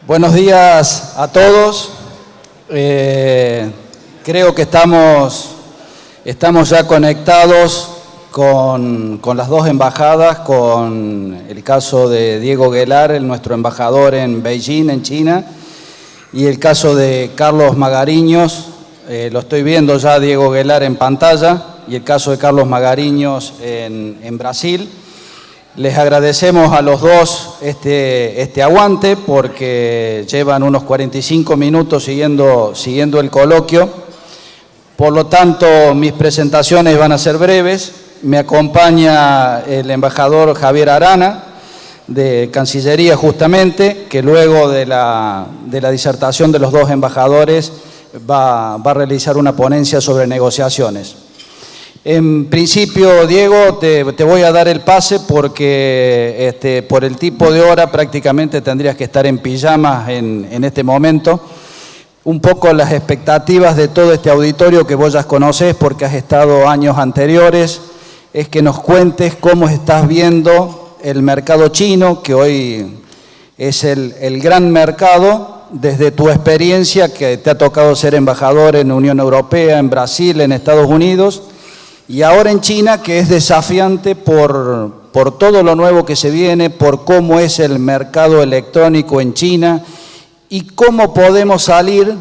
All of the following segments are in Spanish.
Buenos días a todos. Creo que estamos ya conectados con las dos embajadas, con el caso de Diego Guelar, nuestro embajador en Beijing, en China, y el caso de Carlos Magariños. Lo estoy viendo ya Diego Guelar en pantalla, y el caso de Carlos Magariños en Brasil. Les agradecemos a los dos este aguante porque llevan unos 45 minutos siguiendo el coloquio. Por lo tanto, mis presentaciones van a ser breves. Me acompaña el embajador Javier Arana, de Cancillería justamente, que luego de la disertación de los dos embajadores va a realizar una ponencia sobre negociaciones. En principio, Diego, te voy a dar el pase porque por el tipo de hora prácticamente tendrías que estar en pijamas en este momento. Un poco las expectativas de todo este auditorio que vos ya conocés porque has estado años anteriores, es que nos cuentes cómo estás viendo el mercado chino, que hoy es el gran mercado, desde tu experiencia que te ha tocado ser embajador en Unión Europea, en Brasil, en Estados Unidos, y ahora en China, que es desafiante por todo lo nuevo que se viene, por cómo es el mercado electrónico en China y cómo podemos salir,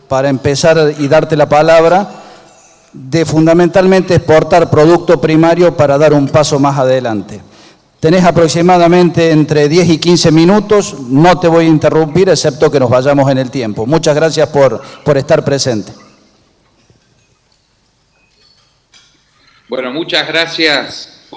para empezar y darte la palabra, de fundamentalmente exportar producto primario para dar un paso más adelante. Tenés aproximadamente entre 10 y 15 minutos, no te voy a interrumpir, excepto que nos vayamos en el tiempo. Muchas gracias por estar presente. Bueno, muchas gracias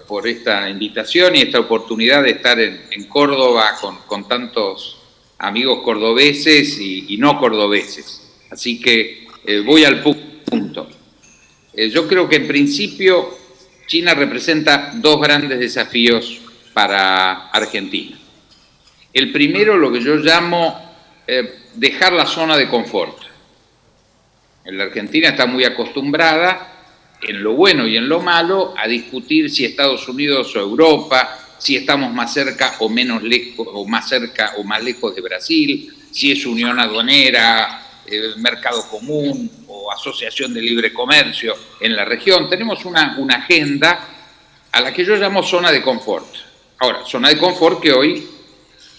por esta invitación y esta oportunidad de estar en Córdoba con tantos amigos cordobeses y no cordobeses. Así que voy al punto. Yo creo que en principio China representa dos grandes desafíos para Argentina. El primero, lo que yo llamo dejar la zona de confort. La Argentina está muy acostumbrada, en lo bueno y en lo malo, a discutir si Estados Unidos o Europa, si estamos más cerca o menos lejos, o más cerca o más lejos de Brasil, si es unión aduanera, mercado común o asociación de libre comercio en la región. Tenemos una agenda a la que yo llamo zona de confort. Ahora, zona de confort que hoy,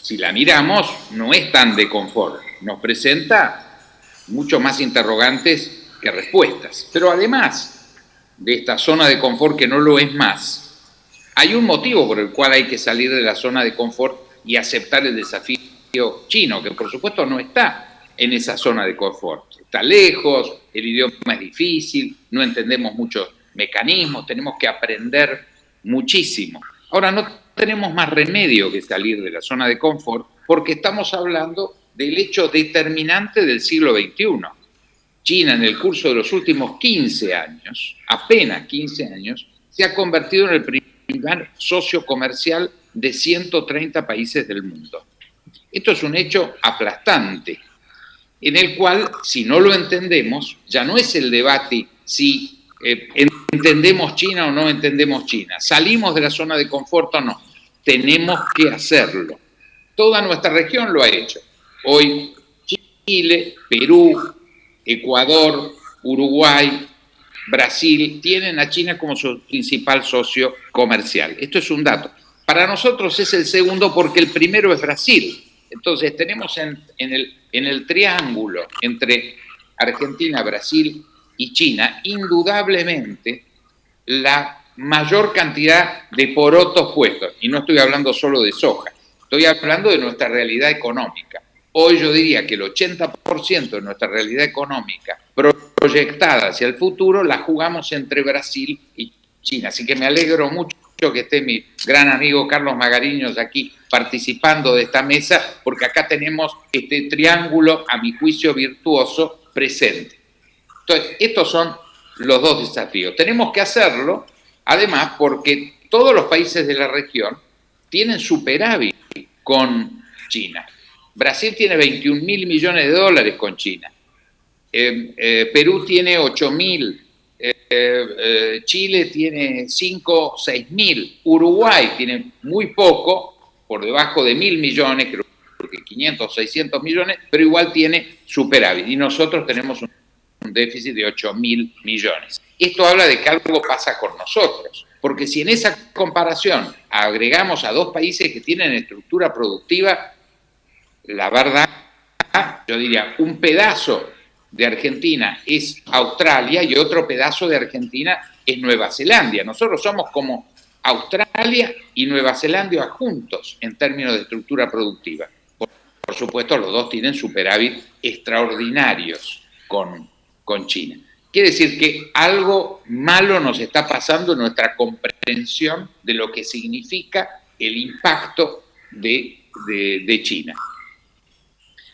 si la miramos, no es tan de confort. Nos presenta mucho más interrogantes que respuestas. Pero además de esta zona de confort que no lo es más, hay un motivo por el cual hay que salir de la zona de confort y aceptar el desafío chino, que por supuesto no está en esa zona de confort. Está lejos, el idioma es difícil, no entendemos muchos mecanismos, tenemos que aprender muchísimo. Ahora, no tenemos más remedio que salir de la zona de confort porque estamos hablando del hecho determinante del siglo XXI. China, en el curso de los últimos 15 años, apenas 15 años, se ha convertido en el primer socio comercial de 130 países del mundo. Esto es un hecho aplastante, en el cual, si no lo entendemos, ya no es el debate si entendemos China o no entendemos China, salimos de la zona de confort o no, tenemos que hacerlo. Toda nuestra región lo ha hecho. Hoy Chile, Perú, Ecuador, Uruguay, Brasil tienen a China como su principal socio comercial. Esto es un dato. Para nosotros es el segundo porque el primero es Brasil. Entonces tenemos en el triángulo entre Argentina, Brasil y China, indudablemente la mayor cantidad de porotos puestos. Y no estoy hablando solo de soja, estoy hablando de nuestra realidad económica. Hoy yo diría que el 80% de nuestra realidad económica proyectada hacia el futuro la jugamos entre Brasil y China. Así que me alegro mucho que esté mi gran amigo Carlos Magariños aquí participando de esta mesa, porque acá tenemos este triángulo, a mi juicio, virtuoso presente. Entonces, estos son los dos desafíos. Tenemos que hacerlo, además, porque todos los países de la región tienen superávit con China. Brasil tiene 21.000 millones de dólares con China. Perú tiene 8.000. Chile tiene 5, 6.000. Uruguay tiene muy poco, por debajo de 1.000 millones, creo que 500, 600 millones, pero igual tiene superávit. Y nosotros tenemos un déficit de 8.000 millones. Esto habla de que algo pasa con nosotros, porque si en esa comparación agregamos a dos países que tienen estructura productiva, la verdad, yo diría, un pedazo de Argentina es Australia y otro pedazo de Argentina es Nueva Zelanda. Nosotros somos como Australia y Nueva Zelanda juntos en términos de estructura productiva. Por supuesto, los dos tienen superávit extraordinarios con China. Quiere decir que algo malo nos está pasando en nuestra comprensión de lo que significa el impacto de China.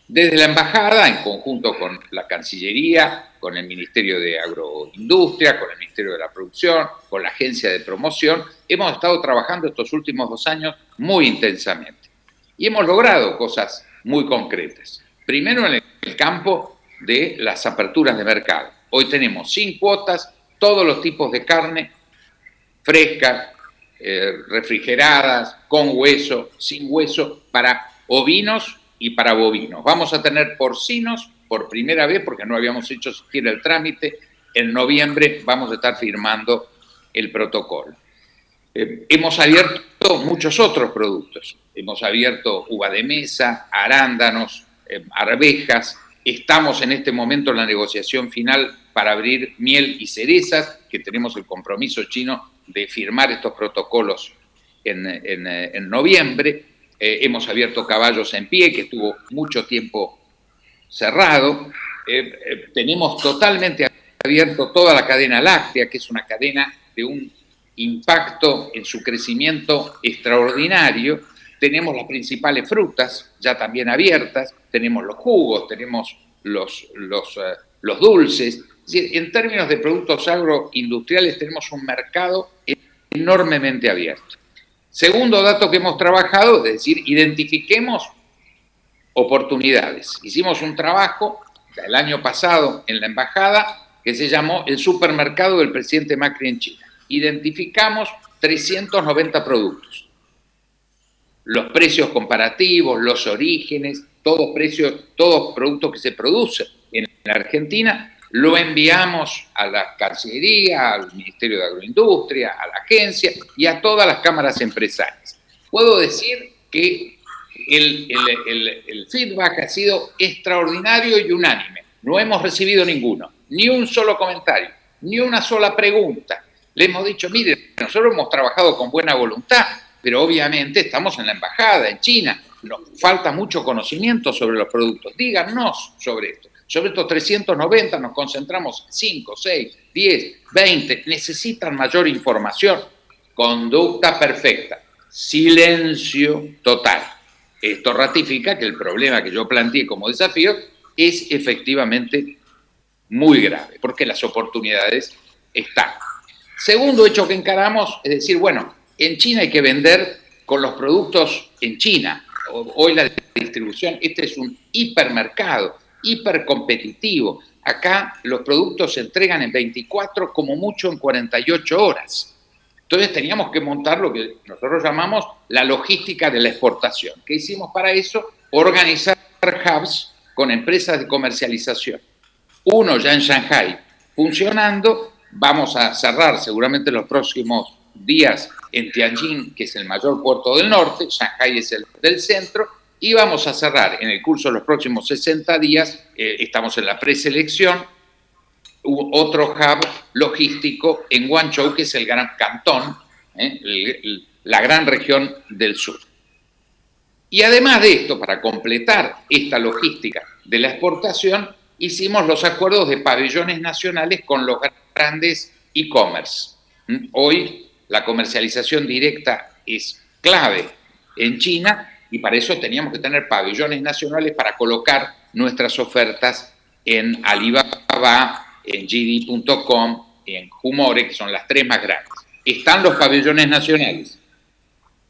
Desde la embajada, en conjunto con la Cancillería, con el Ministerio de Agroindustria, con el Ministerio de la Producción, con la Agencia de Promoción, hemos estado trabajando estos últimos 2 años muy intensamente. Y hemos logrado cosas muy concretas. Primero, en el campo de las aperturas de mercado. Hoy tenemos sin cuotas todos los tipos de carne, frescas, refrigeradas, con hueso, sin hueso, para ovinos y para bovinos. Vamos a tener porcinos por primera vez, porque no habíamos hecho siquiera el trámite. En noviembre vamos a estar firmando el protocolo. Hemos abierto muchos otros productos. Hemos abierto uva de mesa, arándanos, arvejas. Estamos en este momento en la negociación final para abrir miel y cerezas, que tenemos el compromiso chino de firmar estos protocolos en noviembre. Hemos abierto caballos en pie, que estuvo mucho tiempo cerrado. Tenemos totalmente abierto toda la cadena láctea, que es una cadena de un impacto en su crecimiento extraordinario. Tenemos las principales frutas ya también abiertas, tenemos los jugos, tenemos los dulces. Es decir, en términos de productos agroindustriales tenemos un mercado enormemente abierto. Segundo dato que hemos trabajado, es decir, identifiquemos oportunidades. Hicimos un trabajo el año pasado en la embajada que se llamó el supermercado del presidente Macri en China. Identificamos 390 productos. Los precios comparativos, los orígenes, todos productos que se producen en la Argentina, lo enviamos a la Cancillería, al Ministerio de Agroindustria, a la agencia y a todas las cámaras empresarias. Puedo decir que el feedback ha sido extraordinario y unánime. No hemos recibido ninguno, ni un solo comentario, ni una sola pregunta. Le hemos dicho, mire, nosotros hemos trabajado con buena voluntad, pero obviamente estamos en la embajada, en China, nos falta mucho conocimiento sobre los productos. Díganos sobre esto. Sobre estos 390 nos concentramos 5, 6, 10, 20. Necesitan mayor información. Conducta perfecta. Silencio total. Esto ratifica que el problema que yo planteé como desafío es efectivamente muy grave, porque las oportunidades están. Segundo hecho que encaramos es decir, bueno, en China hay que vender con los productos en China. Hoy la distribución, este es un hipermercado, hipercompetitivo. Acá los productos se entregan en 24, como mucho en 48 horas. Entonces teníamos que montar lo que nosotros llamamos la logística de la exportación. ¿Qué hicimos para eso? Organizar hubs con empresas de comercialización. Uno ya en Shanghái funcionando, vamos a cerrar seguramente en los próximos días en Tianjin, que es el mayor puerto del norte, Shanghái es el del centro, y vamos a cerrar en el curso de los próximos 60 días, estamos en la preselección, otro hub logístico en Guangzhou, que es el gran cantón, la gran región del sur. Y además de esto, para completar esta logística de la exportación, hicimos los acuerdos de pabellones nacionales con los grandes e-commerce. Hoy la comercialización directa es clave en China y para eso teníamos que tener pabellones nacionales para colocar nuestras ofertas en Alibaba, en JD.com, en Humore, que son las 3 más grandes. Están los pabellones nacionales.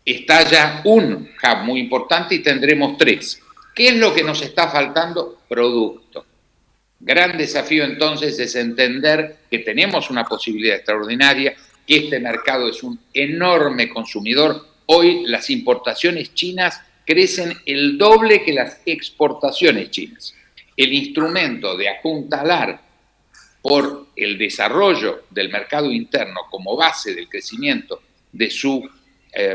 Está ya un hub muy importante y tendremos 3. ¿Qué es lo que nos está faltando? Producto. Gran desafío entonces es entender que tenemos una posibilidad extraordinaria, que este mercado es un enorme consumidor. Hoy las importaciones chinas crecen el doble que las exportaciones chinas. El instrumento de apuntalar por el desarrollo del mercado interno como base del crecimiento de su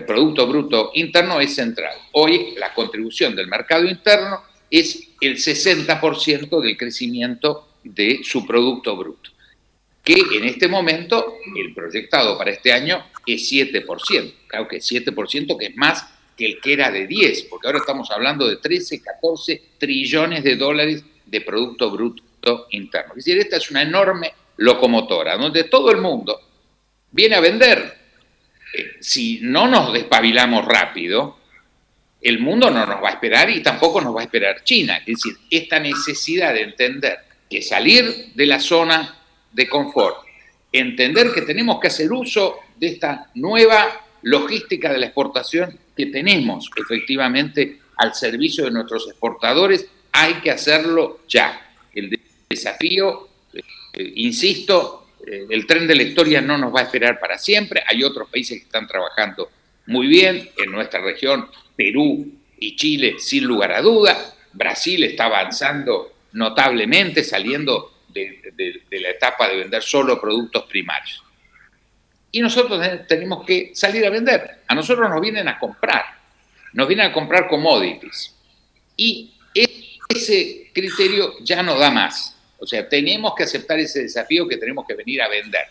Producto Bruto Interno es central. Hoy la contribución del mercado interno es el 60% del crecimiento de su Producto Bruto, que en este momento el proyectado para este año es 7%. Claro que 7%, que es más que el que era de 10, porque ahora estamos hablando de 13, 14 trillones de dólares de Producto Bruto Interno. Es decir, esta es una enorme locomotora, donde todo el mundo viene a vender. Si no nos despabilamos rápido, el mundo no nos va a esperar y tampoco nos va a esperar China. Es decir, esta necesidad de entender que salir de la zona de confort, entender que tenemos que hacer uso de esta nueva logística de la exportación que tenemos efectivamente al servicio de nuestros exportadores, hay que hacerlo ya. El desafío, insisto, el tren de la historia no nos va a esperar para siempre. Hay otros países que están trabajando muy bien en nuestra región, Perú y Chile, sin lugar a duda. Brasil está avanzando notablemente, saliendo de la etapa de vender solo productos primarios. Y nosotros tenemos que salir a vender. A nosotros nos vienen a comprar commodities. Y ese criterio ya no da más. O sea, tenemos que aceptar ese desafío que tenemos que venir a vender.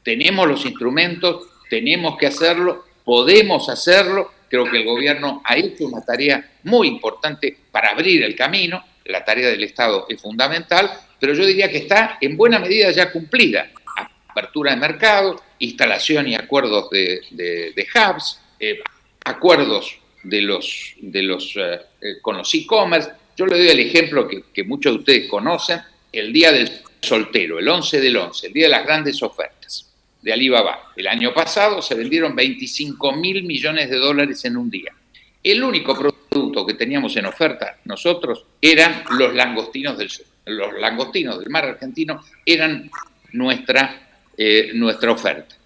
Tenemos los instrumentos, tenemos que hacerlo, podemos hacerlo. Creo que el gobierno ha hecho una tarea muy importante para abrir el camino. La tarea del Estado es fundamental, pero yo diría que está en buena medida ya cumplida. Apertura de mercado, instalación y acuerdos de hubs, acuerdos con los e-commerce. Yo le doy el ejemplo que muchos de ustedes conocen, el Día del Soltero, el 11 del 11, el Día de las Grandes Ofertas de Alibaba. El año pasado se vendieron 25.000 millones de dólares en un día. El único producto que teníamos en oferta nosotros eran los langostinos del sur. Los langostinos del mar argentino eran nuestra oferta.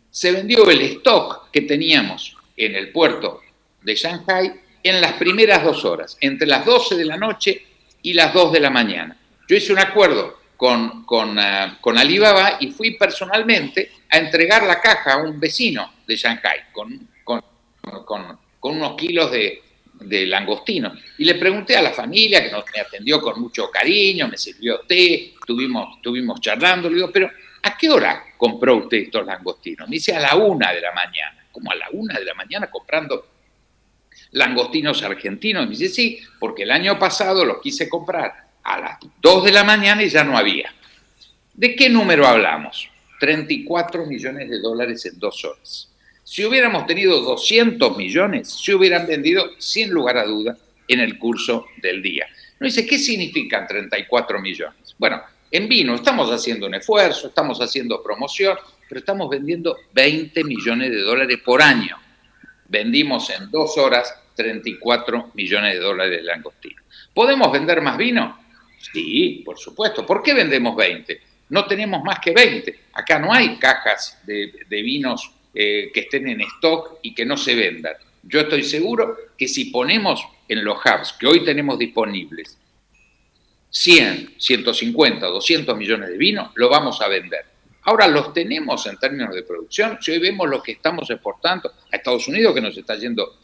Se vendió el stock que teníamos en el puerto de Shanghái en las primeras 2 horas, entre las 12 de la noche y las 2 de la mañana. Yo hice un acuerdo con Alibaba y fui personalmente a entregar la caja a un vecino de Shanghái con unos kilos de langostinos. Y le pregunté a la familia, que me atendió con mucho cariño, me sirvió té, estuvimos charlando. Le digo, pero ¿a qué hora compró usted estos langostinos? Me dice, a la 1 de la mañana. ¿Cómo a la 1 de la mañana comprando langostinos argentinos? Me dice, sí, porque el año pasado los quise comprar a las 2 de la mañana y ya no había. ¿De qué número hablamos? 34 millones de dólares en 2 horas. Si hubiéramos tenido 200 millones, se hubieran vendido sin lugar a duda en el curso del día. No dice, ¿qué significan 34 millones? Bueno, en vino estamos haciendo un esfuerzo, estamos haciendo promoción, pero estamos vendiendo 20 millones de dólares por año. Vendimos en 2 horas 34 millones de dólares de langostino. ¿Podemos vender más vino? Sí, por supuesto. ¿Por qué vendemos 20? No tenemos más que 20. Acá no hay cajas de vinos que estén en stock y que no se vendan. Yo estoy seguro que si ponemos en los hubs que hoy tenemos disponibles 100, 150, 200 millones de vino, lo vamos a vender. Ahora los tenemos en términos de producción. Si hoy vemos lo que estamos exportando a Estados Unidos, que nos está yendo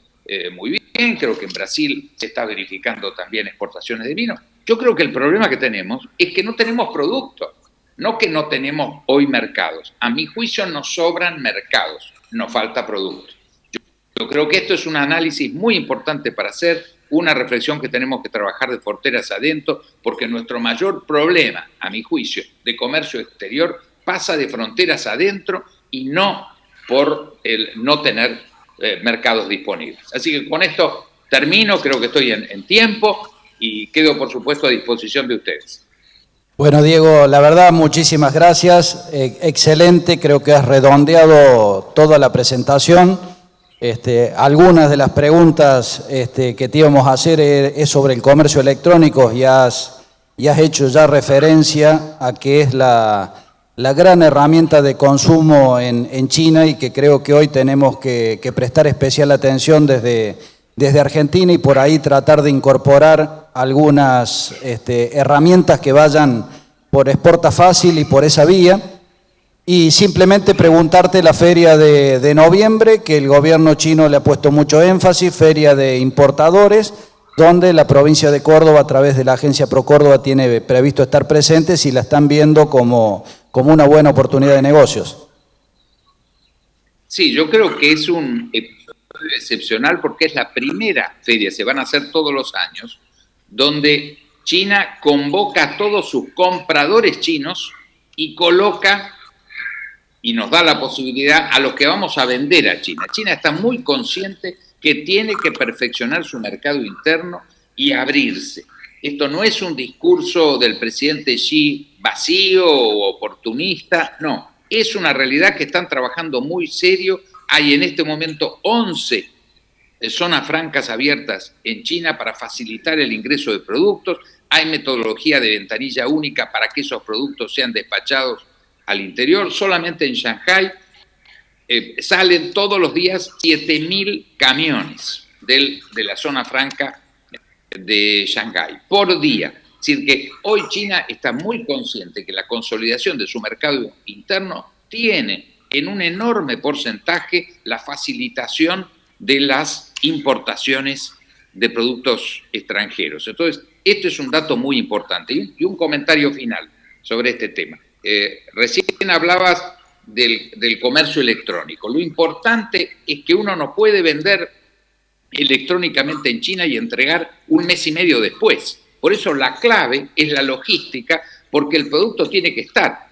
muy bien, creo que en Brasil se está verificando también exportaciones de vino. Yo creo que el problema que tenemos es que no tenemos producto, no que no tenemos hoy mercados. A mi juicio nos sobran mercados, nos falta producto. Yo creo que esto es un análisis muy importante para hacer, una reflexión que tenemos que trabajar de fronteras adentro, porque nuestro mayor problema, a mi juicio, de comercio exterior pasa de fronteras adentro y no por el no tener mercados disponibles. Así que con esto termino, creo que estoy en tiempo y quedo, por supuesto, a disposición de ustedes. Bueno, Diego, la verdad, muchísimas gracias. Excelente, creo que has redondeado toda la presentación. Algunas de las preguntas que te íbamos a hacer es sobre el comercio electrónico y has hecho ya referencia a que es la gran herramienta de consumo en China y que creo que hoy tenemos que prestar especial atención desde desde Argentina y por ahí tratar de incorporar algunas herramientas que vayan por Exporta Fácil y por esa vía. Y simplemente preguntarte la feria de noviembre, que el gobierno chino le ha puesto mucho énfasis, feria de importadores, donde la provincia de Córdoba, a través de la agencia ProCórdoba, tiene previsto estar presente si la están viendo como una buena oportunidad de negocios. Sí, yo creo que es un episodio excepcional porque es la primera feria, se van a hacer todos los años, donde China convoca a todos sus compradores chinos y coloca y nos da la posibilidad a los que vamos a vender a China. China está muy consciente que tiene que perfeccionar su mercado interno y abrirse. Esto no es un discurso del presidente Xi vacío o oportunista, no. Es una realidad que están trabajando muy serio. Hay en este momento 11 zonas francas abiertas en China para facilitar el ingreso de productos. Hay metodología de ventanilla única para que esos productos sean despachados al interior. Solamente en Shanghái salen todos los días 7.000 camiones de la zona franca de Shanghái por día. Es decir, que hoy China está muy consciente que la consolidación de su mercado interno tiene en un enorme porcentaje la facilitación de las importaciones de productos extranjeros. Entonces, esto es un dato muy importante. Y un comentario final sobre este tema. Recién hablabas del comercio electrónico. Lo importante es que uno no puede vender electrónicamente en China y entregar un mes y medio después. Por eso la clave es la logística, porque el producto tiene que estar.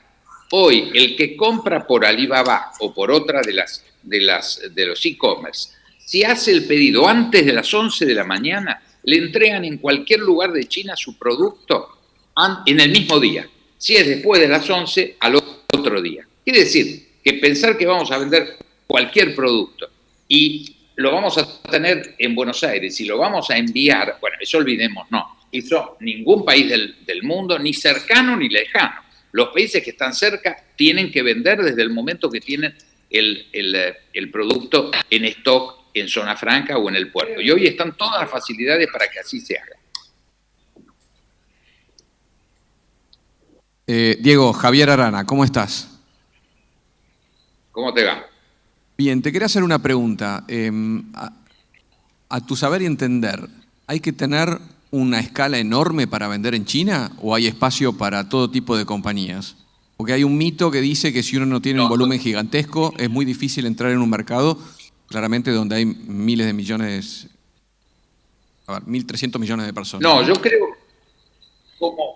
Hoy, el que compra por Alibaba o por otra de los e-commerce, si hace el pedido antes de las 11 de la mañana, le entregan en cualquier lugar de China su producto en el mismo día. Si es después de las 11, al otro día. Quiere decir que pensar que vamos a vender cualquier producto y lo vamos a tener en Buenos Aires y lo vamos a enviar, bueno, eso olvidemos, no. Eso ningún país del mundo, ni cercano ni lejano. Los países que están cerca tienen que vender desde el momento que tienen el producto en stock en zona franca o en el puerto. Y hoy están todas las facilidades para que así se haga. Diego, Javier Arana, ¿cómo estás? ¿Cómo te va? Bien, te quería hacer una pregunta. A tu saber y entender, ¿hay que tener una escala enorme para vender en China o hay espacio para todo tipo de compañías? Porque hay un mito que dice que si uno no tiene un volumen gigantesco es muy difícil entrar en un mercado, claramente donde hay miles de millones, 1.300 millones de personas. No, yo creo,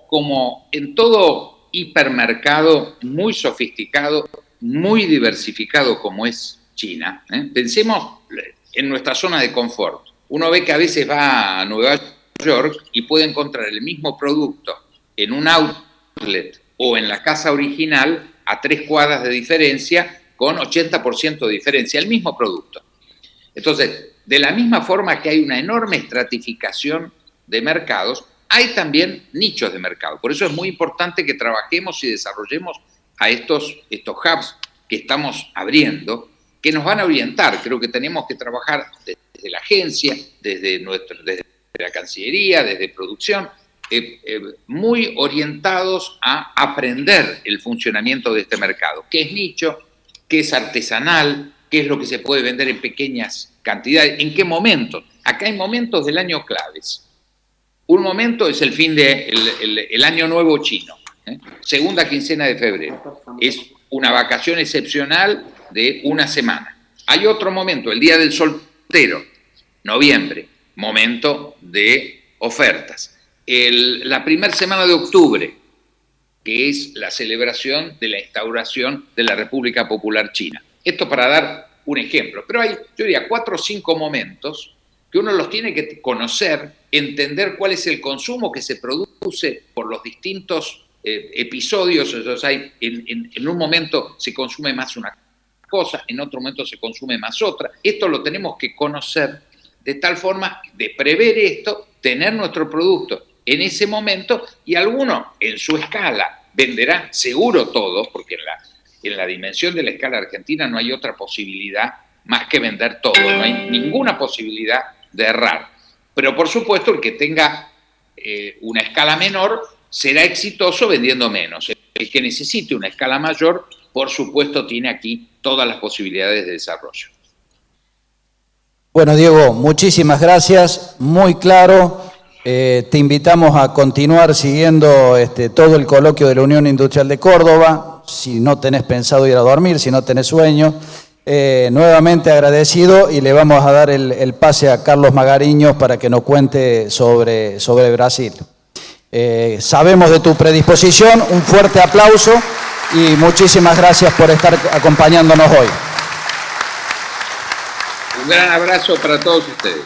como en todo hipermercado muy sofisticado, muy diversificado como es China, pensemos en nuestra zona de confort. Uno ve que a veces va a Nueva York y puede encontrar el mismo producto en un outlet o en la casa original a 3 cuadras de diferencia con 80% de diferencia, el mismo producto. Entonces, de la misma forma que hay una enorme estratificación de mercados, hay también nichos de mercado. Por eso es muy importante que trabajemos y desarrollemos a estos hubs que estamos abriendo, que nos van a orientar. Creo que tenemos que trabajar desde la agencia, desde la Cancillería, desde producción, muy orientados a aprender el funcionamiento de este mercado. ¿Qué es nicho? ¿Qué es artesanal? ¿Qué es lo que se puede vender en pequeñas cantidades? ¿En qué momentos? Acá hay momentos del año claves. Un momento es el fin del Año Nuevo chino, segunda quincena de febrero. Es una vacación excepcional de una semana. Hay otro momento, el Día del Soltero, noviembre, momento de ofertas. La primera semana de octubre, que es la celebración de la instauración de la República Popular China. Esto para dar un ejemplo. Pero hay, yo diría, 4 o 5 momentos que uno los tiene que conocer, entender cuál es el consumo que se produce por los distintos episodios. Entonces en un momento se consume más una cosa, en otro momento se consume más otra. Esto lo tenemos que conocer de tal forma de prever esto, tener nuestro producto en ese momento y alguno en su escala venderá seguro todo, porque en la dimensión de la escala argentina no hay otra posibilidad más que vender todo, no hay ninguna posibilidad de errar. Pero por supuesto el que tenga una escala menor será exitoso vendiendo menos. El que necesite una escala mayor, por supuesto, tiene aquí todas las posibilidades de desarrollo. Bueno, Diego, muchísimas gracias, muy claro. Te invitamos a continuar siguiendo todo el coloquio de la Unión Industrial de Córdoba, si no tenés pensado ir a dormir, si no tenés sueño. Nuevamente agradecido y le vamos a dar el pase a Carlos Magariños para que nos cuente sobre Brasil. Sabemos de tu predisposición, un fuerte aplauso y muchísimas gracias por estar acompañándonos hoy. Un gran abrazo para todos ustedes.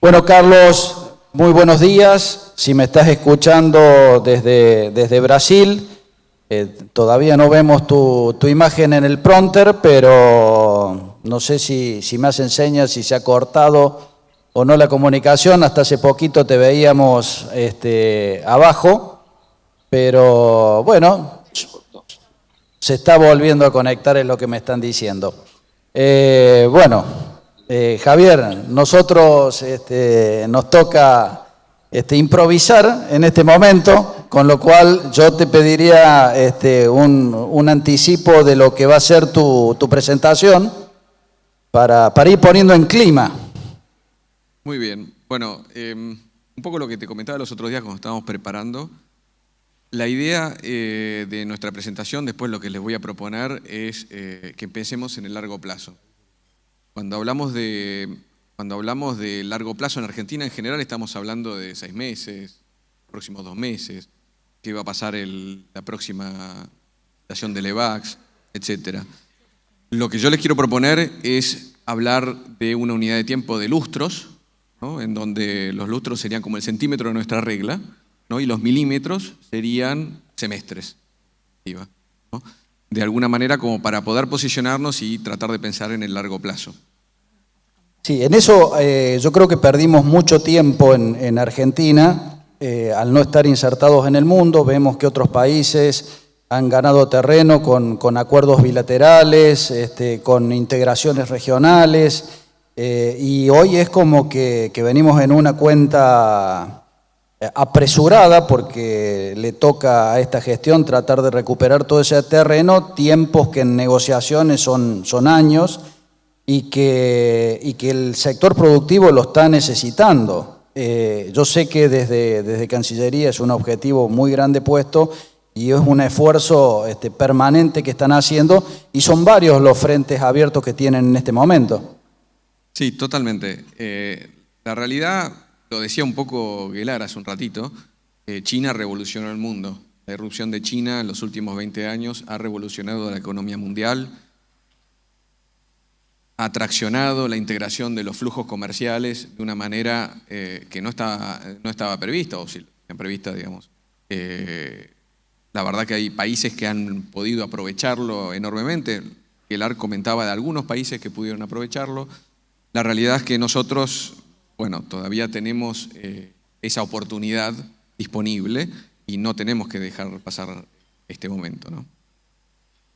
Bueno, Carlos, muy buenos días. Si me estás escuchando desde Brasil, todavía no vemos tu imagen en el prompter, pero no sé si me hacen señas, si se ha cortado o no la comunicación. Hasta hace poquito te veíamos abajo, pero bueno, se está volviendo a conectar, es lo que me están diciendo. Javier, nosotros nos toca improvisar en este momento, con lo cual yo te pediría un anticipo de lo que va a ser tu presentación para ir poniendo en clima. Muy bien. Bueno, un poco lo que te comentaba los otros días cuando estábamos preparando. La idea de nuestra presentación, después lo que les voy a proponer, es que pensemos en el largo plazo. Cuando hablamos de largo plazo en Argentina, en general estamos hablando de 6 meses, próximos 2 meses, qué va a pasar la próxima estación del EVAX, etc. Lo que yo les quiero proponer es hablar de una unidad de tiempo de lustros, ¿no? En donde los lustros serían como el centímetro de nuestra regla, ¿no? Y los milímetros serían semestres, ¿no? De alguna manera como para poder posicionarnos y tratar de pensar en el largo plazo. Sí, en eso yo creo que perdimos mucho tiempo en Argentina, al no estar insertados en el mundo. Vemos que otros países han ganado terreno con acuerdos bilaterales, con integraciones regionales, y hoy es como que venimos en una cuenta apresurada, porque le toca a esta gestión tratar de recuperar todo ese terreno, tiempos que en negociaciones son años y que el sector productivo lo está necesitando. Yo sé que desde Cancillería es un objetivo muy grande puesto y es un esfuerzo permanente que están haciendo, y son varios los frentes abiertos que tienen en este momento. Sí, totalmente. La realidad, lo decía un poco Guelar hace un ratito, China revolucionó el mundo. La irrupción de China en los últimos 20 años ha revolucionado la economía mundial, ha traccionado la integración de los flujos comerciales de una manera que no estaba prevista, o si prevista, digamos. La verdad que hay países que han podido aprovecharlo enormemente. Guelar comentaba de algunos países que pudieron aprovecharlo. La realidad es que nosotros, bueno, todavía tenemos esa oportunidad disponible y no tenemos que dejar pasar este momento, ¿no?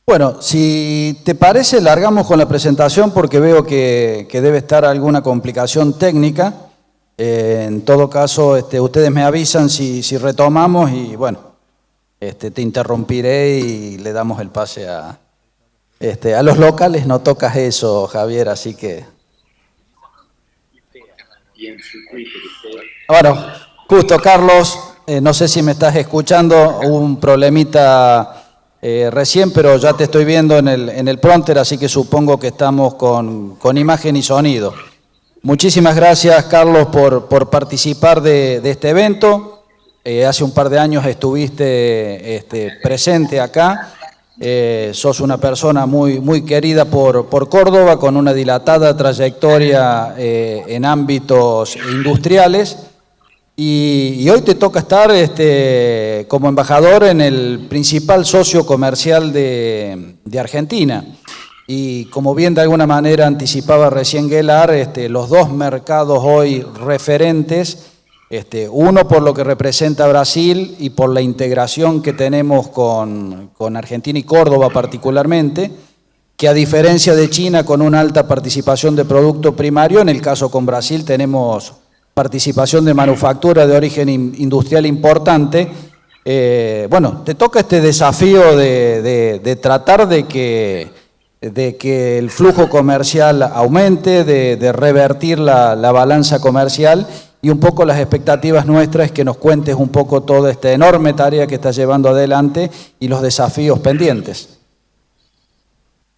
Bueno, si te parece, largamos con la presentación porque veo que debe estar alguna complicación técnica. En todo caso, ustedes me avisan si retomamos y bueno, te interrumpiré y le damos el pase a los locales. No tocas eso, Javier, así que... Bueno, justo, Carlos, no sé si me estás escuchando, hubo un problemita recién, pero ya te estoy viendo en el prompter, así que supongo que estamos con imagen y sonido. Muchísimas gracias, Carlos, por participar de este evento. Hace un par de años estuviste presente acá. Sos una persona muy querida por Córdoba, con una dilatada trayectoria en ámbitos industriales. Y hoy te toca estar como embajador en el principal socio comercial de Argentina. Y como bien de alguna manera anticipaba recién Guelar, los dos mercados hoy referentes, uno por lo que representa Brasil y por la integración que tenemos con Argentina y Córdoba particularmente, que a diferencia de China, con una alta participación de producto primario, en el caso con Brasil tenemos participación de manufactura de origen industrial importante. Bueno, te toca este desafío de tratar de que el flujo comercial aumente, de revertir la balanza comercial, y un poco las expectativas nuestras es que nos cuentes un poco toda esta enorme tarea que estás llevando adelante y los desafíos pendientes.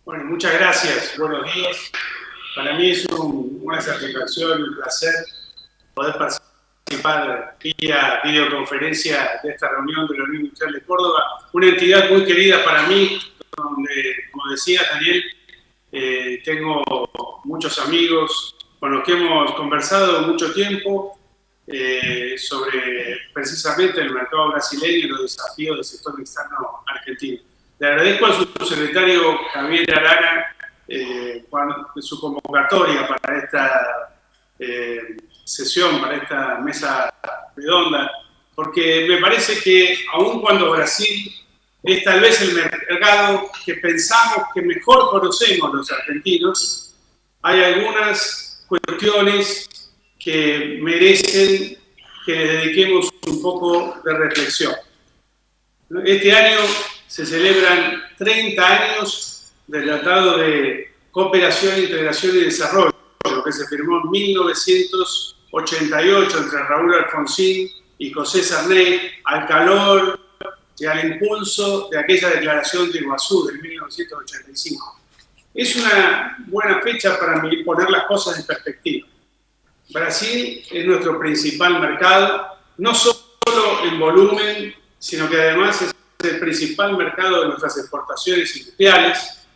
Bueno, muchas gracias. Buenos días. Para mí es una satisfacción y un placer poder participar vía videoconferencia de esta reunión de la Unión Industrial de Córdoba, una entidad muy querida para mí, donde, como decía Daniel, tengo muchos amigos con los que hemos conversado mucho tiempo sobre precisamente el mercado brasileño y los desafíos del sector externo argentino. Le agradezco a su secretario Javier Arana su convocatoria para esta sesión, para esta mesa redonda, porque me parece que aun cuando Brasil es tal vez el mercado que pensamos que mejor conocemos los argentinos, hay algunas cuestiones que merecen que le dediquemos un poco de reflexión. Este año se celebran 30 años del Tratado de Cooperación, Integración y Desarrollo, lo que se firmó en 1988 entre Raúl Alfonsín y José Sarney, al calor y al impulso de aquella declaración de Iguazú del 1985. Es una buena fecha para poner las cosas en perspectiva. Brasil es nuestro principal mercado, no solo en volumen, sino que además es el principal mercado de nuestras exportaciones industriales.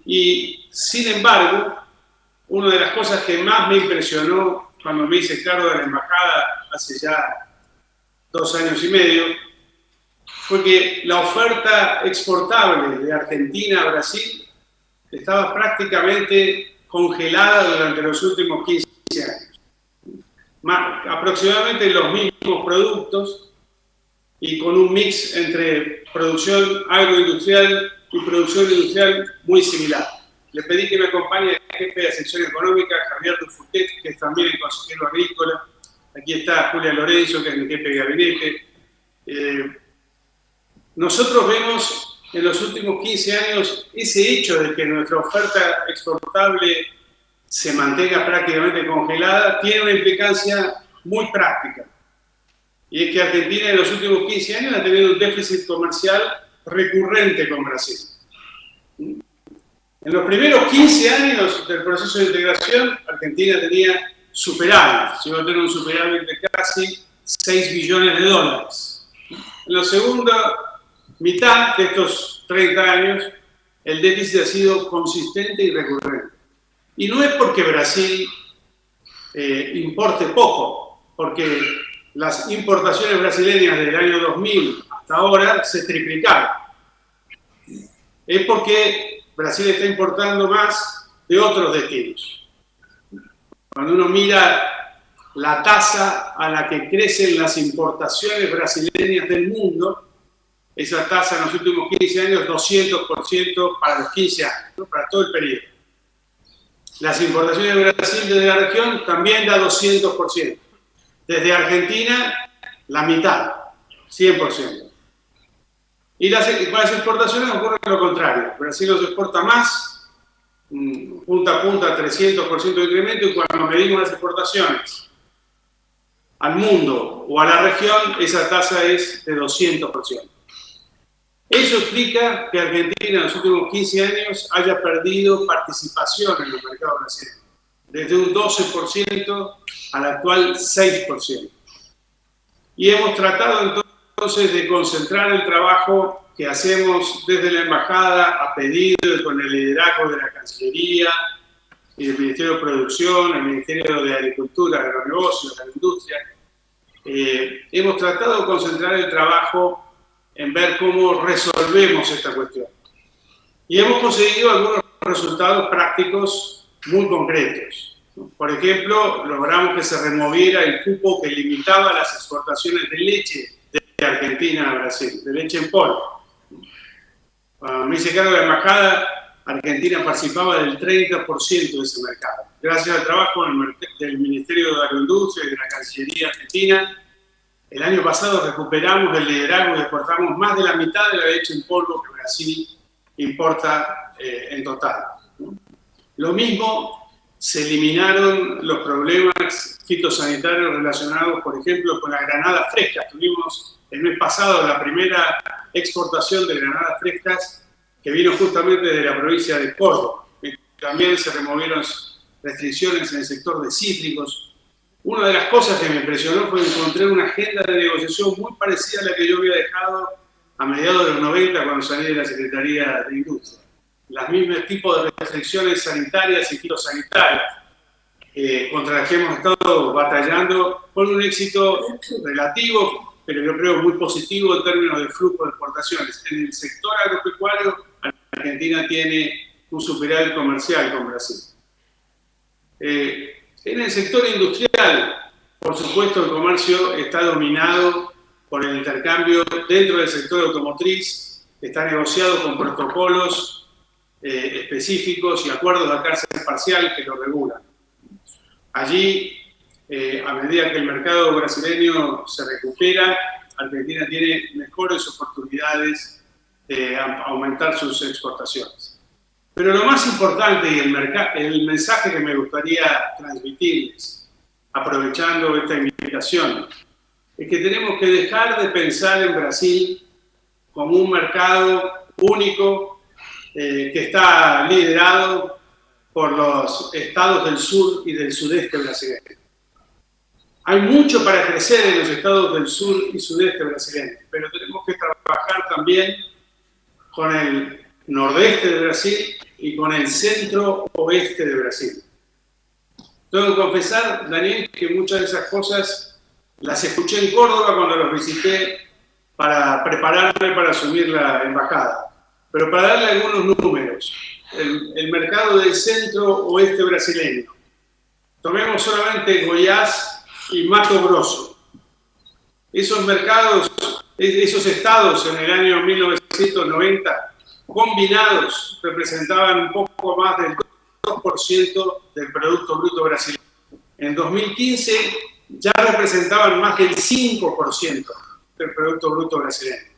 Y, sin embargo, una de las cosas que más me impresionó cuando me hice cargo de la embajada hace ya 2 años y medio, fue que la oferta exportable de Argentina a Brasil estaba prácticamente congelada durante los últimos 15 años. Aproximadamente los mismos productos y con un mix entre producción agroindustrial y producción industrial muy similar. Le pedí que me acompañe el jefe de la sección económica, Javier Dufutet, que es también el consejero agrícola. Aquí está Julia Lorenzo, que es mi jefe de gabinete. Nosotros vemos en los últimos 15 años ese hecho de que nuestra oferta exportable se mantenga prácticamente congelada, tiene una implicancia muy práctica. Y es que Argentina en los últimos 15 años ha tenido un déficit comercial recurrente con Brasil. En los primeros 15 años del proceso de integración, Argentina tenía superávit, llegó a tener un superávit de casi 6 billones de dólares. En la segunda mitad de estos 30 años, el déficit ha sido consistente y recurrente. Y no es porque Brasil importe poco, porque las importaciones brasileñas del año 2000 hasta ahora se triplicaron. Es porque Brasil está importando más de otros destinos. Cuando uno mira la tasa a la que crecen las importaciones brasileñas del mundo, esa tasa en los últimos 15 años, 200% para los 15 años, ¿no? Para todo el periodo. Las importaciones de Brasil desde la región también da 200%. Desde Argentina, la mitad, 100%. Y con las exportaciones ocurre lo contrario. Brasil nos exporta más, punta a punta, 300% de incremento, y cuando medimos las exportaciones al mundo o a la región, esa tasa es de 200%. Eso explica que Argentina en los últimos 15 años haya perdido participación en los mercados brasileños, desde un 12% al actual 6%. Y hemos tratado entonces de concentrar el trabajo que hacemos desde la embajada a pedido y con el liderazgo de la Cancillería y del Ministerio de Producción, el Ministerio de Agricultura, Agronegocios, de la Industria. Hemos tratado de concentrar el trabajo en ver cómo resolvemos esta cuestión. Y hemos conseguido algunos resultados prácticos muy concretos. Por ejemplo, logramos que se removiera el cupo que limitaba las exportaciones de leche de Argentina a Brasil, de leche en polvo. Cuando me hice cargo de la embajada, Argentina participaba del 30% de ese mercado. Gracias al trabajo del Ministerio de Agroindustria y de la Cancillería Argentina, el año pasado recuperamos el liderazgo y exportamos más de la mitad de la leche en polvo que Brasil importa en total, ¿no? Lo mismo, se eliminaron los problemas fitosanitarios relacionados, por ejemplo, con las granadas frescas. Tuvimos el mes pasado la primera exportación de granadas frescas que vino justamente de la provincia de Córdoba. También se removieron restricciones en el sector de cítricos. Una de las cosas que me impresionó fue encontrar una agenda de negociación muy parecida a la que yo había dejado a mediados de los 90 cuando salí de la Secretaría de Industria. Los mismos tipos de restricciones sanitarias y fitosanitarias contra las que hemos estado batallando con un éxito relativo, pero yo creo muy positivo en términos de flujo de exportaciones. En el sector agropecuario, Argentina tiene un superávit comercial con Brasil. En el sector industrial, por supuesto, el comercio está dominado por el intercambio dentro del sector automotriz, está negociado con protocolos específicos y acuerdos de alcance parcial que lo regulan. Allí, a medida que el mercado brasileño se recupera, Argentina tiene mejores oportunidades de aumentar sus exportaciones. Pero lo más importante y el mensaje que me gustaría transmitirles, aprovechando esta invitación, es que tenemos que dejar de pensar en Brasil como un mercado único que está liderado por los estados del sur y del sudeste brasileño. Hay mucho para crecer en los estados del sur y sudeste brasileño, pero tenemos que trabajar también con el nordeste de Brasil y con el centro-oeste de Brasil. Tengo que confesar, Daniel, que muchas de esas cosas las escuché en Córdoba cuando los visité para prepararme para asumir la embajada. Pero para darle algunos números, el mercado del centro-oeste brasileño, tomemos solamente Goiás y Mato Grosso. Esos mercados, esos estados en el año 1990, combinados, representaban un poco más del 2% del Producto Bruto brasileño. En 2015 ya representaban más del 5% del Producto Bruto brasileño.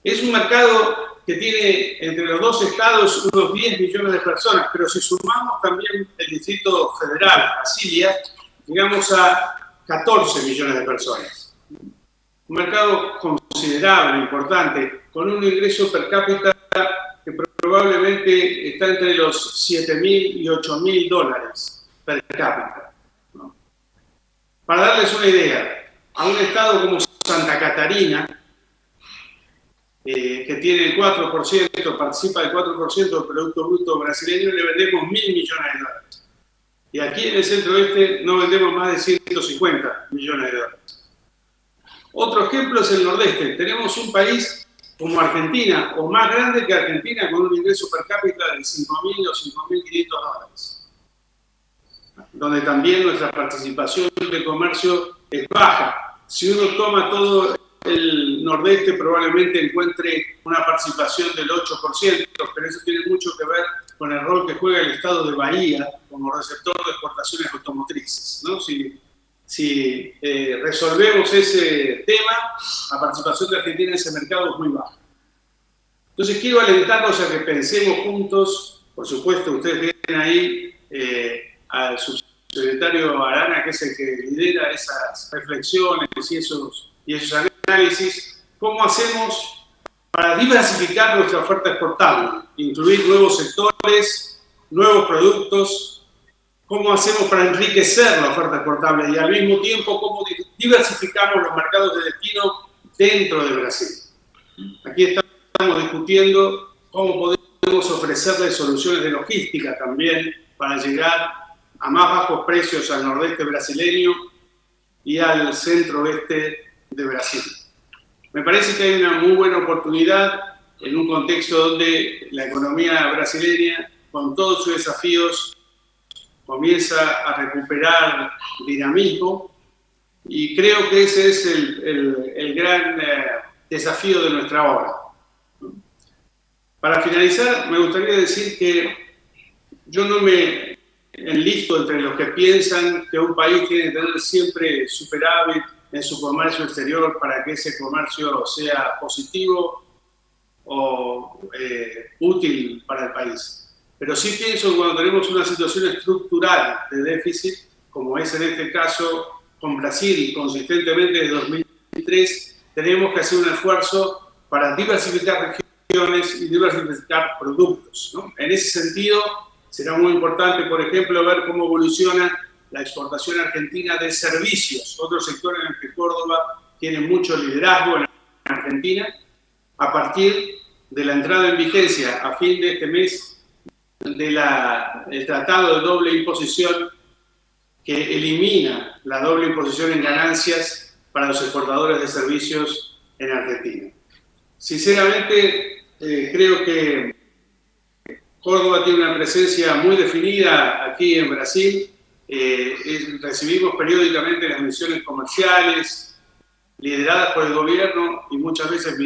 Es un mercado que tiene entre los dos estados unos 10 millones de personas, pero si sumamos también el Distrito Federal, Brasilia, llegamos a 14 millones de personas. Un mercado considerable, importante, con un ingreso per cápita que probablemente está entre los $7.000 y $8.000 per cápita, ¿no? Para darles una idea, a un estado como Santa Catarina, que tiene el 4%, participa del 4% del Producto Bruto brasileño, le vendemos $1.000 millones. Y aquí en el centro-oeste no vendemos más de 150 millones de dólares. Otro ejemplo es el nordeste. Tenemos un país como Argentina, o más grande que Argentina, con un ingreso per cápita de $5.000 o $5.500, donde también nuestra participación de comercio es baja. Si uno toma todo el nordeste, probablemente encuentre una participación del 8%, pero eso tiene mucho que ver con el rol que juega el estado de Bahía como receptor de exportaciones automotrices, ¿no? Si resolvemos ese tema, la participación de Argentina en ese mercado es muy baja. Entonces quiero alentarlos a que pensemos juntos. Por supuesto, ustedes ven ahí al subsecretario Arana, que es el que lidera esas reflexiones y esos análisis. ¿Cómo hacemos para diversificar nuestra oferta exportable? Incluir nuevos sectores, nuevos productos. ¿Cómo hacemos para enriquecer la oferta exportable? Y al mismo tiempo, ¿cómo diversificamos los mercados de destino dentro de Brasil? Aquí estamos discutiendo cómo podemos ofrecerle soluciones de logística también para llegar a más bajos precios al nordeste brasileño y al centro-oeste de Brasil. Me parece que hay una muy buena oportunidad en un contexto donde la economía brasileña, con todos sus desafíos, comienza a recuperar dinamismo, y creo que ese es el gran desafío de nuestra obra. Para finalizar, me gustaría decir que yo no me enlisto entre los que piensan que un país tiene que tener siempre superávit en su comercio exterior para que ese comercio sea positivo o útil para el país. Pero sí pienso que cuando tenemos una situación estructural de déficit, como es en este caso con Brasil, consistentemente desde 2003, tenemos que hacer un esfuerzo para diversificar regiones y diversificar productos, ¿no? En ese sentido, será muy importante, por ejemplo, ver cómo evoluciona la exportación argentina de servicios, otro sector en el que Córdoba tiene mucho liderazgo en Argentina, a partir de la entrada en vigencia a fin de este mes del Tratado de Doble Imposición, que elimina la doble imposición en ganancias para los exportadores de servicios en Argentina. Sinceramente, creo que Córdoba tiene una presencia muy definida aquí en Brasil. Recibimos periódicamente las misiones comerciales lideradas por el gobierno y muchas veces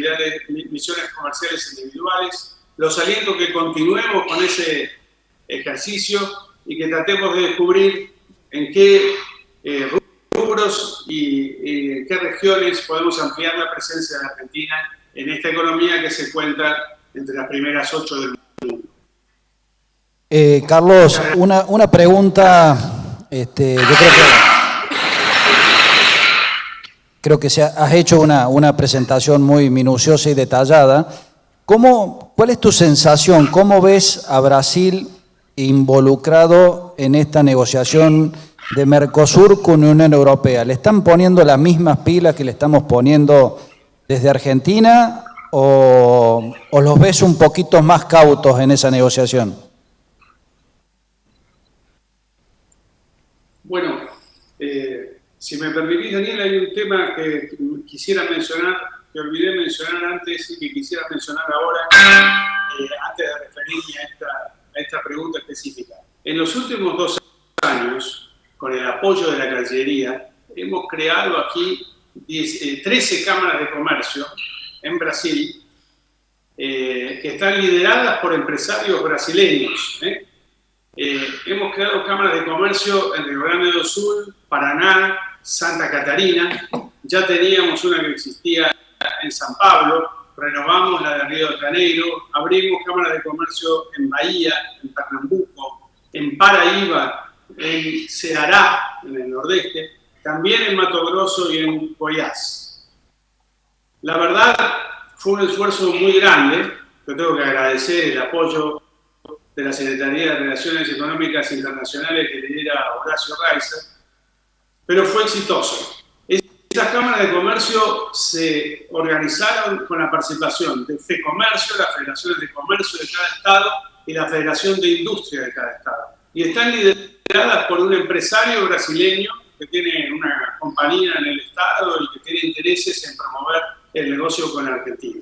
misiones comerciales individuales. Los aliento que continuemos con ese ejercicio y que tratemos de descubrir en qué rubros y en qué regiones podemos ampliar la presencia de Argentina en esta economía que se cuenta entre las primeras 8 del mundo. Carlos, una pregunta. Yo creo que has hecho una presentación muy minuciosa y detallada. ¿Cuál es tu sensación? ¿Cómo ves a Brasil involucrado en esta negociación de Mercosur con Unión Europea? ¿Le están poniendo las mismas pilas que le estamos poniendo desde Argentina o los ves un poquito más cautos en esa negociación? Bueno, si me permitís, Daniel, hay un tema que quisiera mencionar, que olvidé mencionar antes y que quisiera mencionar ahora, antes de referirme a esta pregunta específica. En los últimos 2 años, con el apoyo de la Cancillería, hemos creado aquí 13 cámaras de comercio en Brasil, que están lideradas por empresarios brasileños. Hemos creado cámaras de comercio en Río Grande do Sul, Paraná, Santa Catarina. Ya teníamos una que existía en San Pablo, renovamos la de Río de Janeiro, abrimos cámaras de comercio en Bahía, en Pernambuco, en Paraíba, en Ceará, en el nordeste, también en Mato Grosso y en Goiás. La verdad, fue un esfuerzo muy grande. Yo tengo que agradecer el apoyo de la Secretaría de Relaciones Económicas Internacionales que lidera Horacio Reiser, pero fue exitoso. Estas cámaras de comercio se organizaron con la participación de FEComercio, las federaciones de comercio de cada estado y la Federación de Industria de cada estado. Y están lideradas por un empresario brasileño que tiene una compañía en el estado y que tiene intereses en promover el negocio con Argentina.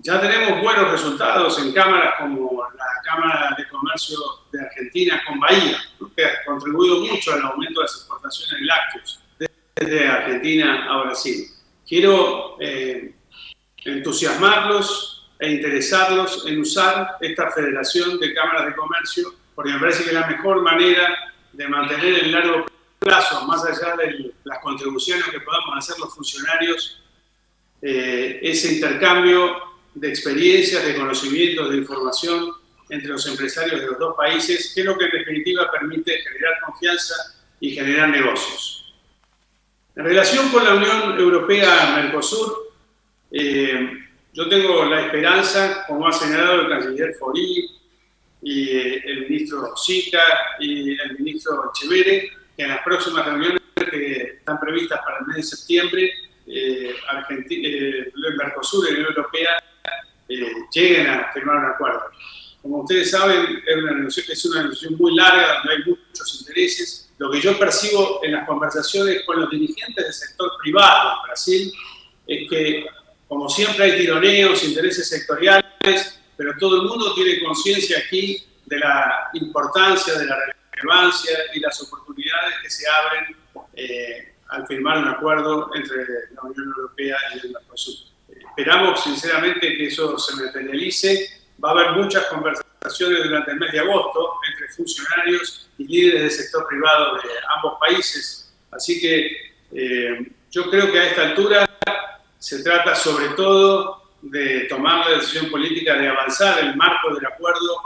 Ya tenemos buenos resultados en cámaras como la Cámara de Comercio de Argentina con Bahía, que ha contribuido mucho al aumento de las exportaciones de lácteos desde Argentina a Brasil. Quiero entusiasmarlos e interesarlos en usar esta Federación de Cámaras de Comercio, porque me parece que es la mejor manera de mantener en largo plazo, más allá de las contribuciones que podamos hacer los funcionarios, ese intercambio de experiencias, de conocimientos, de información entre los empresarios de los dos países, que es lo que en definitiva permite generar confianza y generar negocios. En relación con la Unión Europea-Mercosur, yo tengo la esperanza, como ha señalado el canciller Faure y el ministro Sica y el ministro Echeverri, que en las próximas reuniones que están previstas para el mes de septiembre, el Mercosur y la Unión Europea lleguen a firmar un acuerdo. Como ustedes saben, es una negociación muy larga, donde hay muchos intereses. Lo que yo percibo en las conversaciones con los dirigentes del sector privado en Brasil es que, como siempre, hay tironeos, intereses sectoriales, pero todo el mundo tiene conciencia aquí de la importancia, de la relevancia y las oportunidades que se abren al firmar un acuerdo entre la Unión Europea y el Mercosur. Esperamos sinceramente que eso se materialice va a haber muchas conversaciones durante el mes de agosto entre funcionarios y líderes del sector privado de ambos países. Así que yo creo que a esta altura se trata sobre todo de tomar la decisión política de avanzar. El marco del acuerdo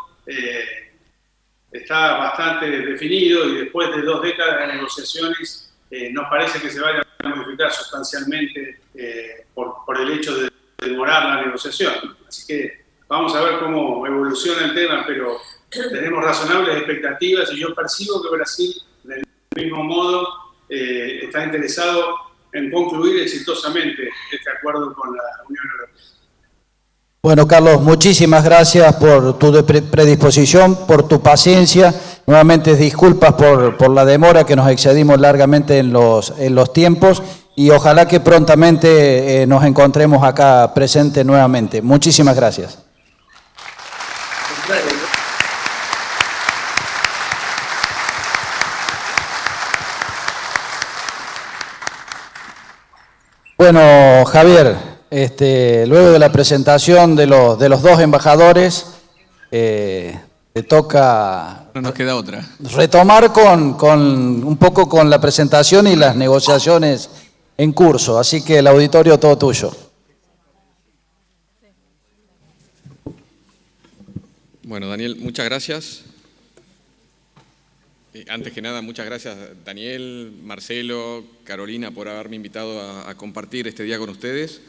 está bastante definido y después de 2 décadas de negociaciones nos parece que se vaya a modificar sustancialmente por el hecho de demorar la negociación. Así que vamos a ver cómo evoluciona el tema, pero tenemos razonables expectativas y yo percibo que Brasil, del mismo modo, está interesado en concluir exitosamente este acuerdo con la Unión Europea. Bueno, Carlos, muchísimas gracias por tu predisposición, por tu paciencia. Nuevamente disculpas por la demora, que nos excedimos largamente en los tiempos, y ojalá que prontamente nos encontremos acá presentes nuevamente. Muchísimas gracias. Bueno, Javier, luego de la presentación de los 2 embajadores, te toca no nos queda otra. Retomar un poco con la presentación y las negociaciones en curso. Así que el auditorio todo tuyo. Bueno, Daniel, muchas gracias. Antes que nada, muchas gracias Daniel, Marcelo, Carolina por haberme invitado a compartir este día con ustedes.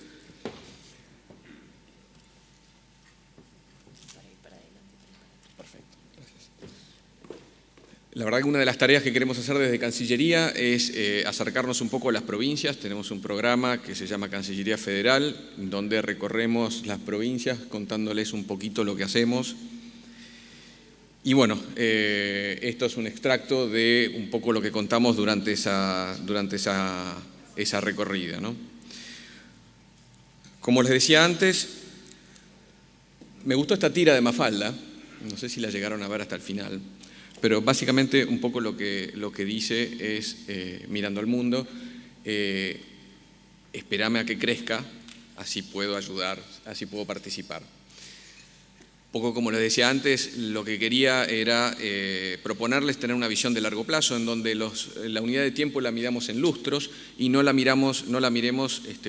Perfecto, gracias. La verdad que una de las tareas que queremos hacer desde Cancillería es acercarnos un poco a las provincias. Tenemos un programa que se llama Cancillería Federal, donde recorremos las provincias contándoles un poquito lo que hacemos. Y bueno, esto es un extracto de un poco lo que contamos durante esa recorrida, ¿no? Como les decía antes, me gustó esta tira de Mafalda, no sé si la llegaron a ver hasta el final, pero básicamente un poco lo que dice es, mirando al mundo, espérame a que crezca, así puedo ayudar, así puedo participar. Poco como les decía antes, lo que quería era proponerles tener una visión de largo plazo en donde la unidad de tiempo la midamos en lustros y no la miremos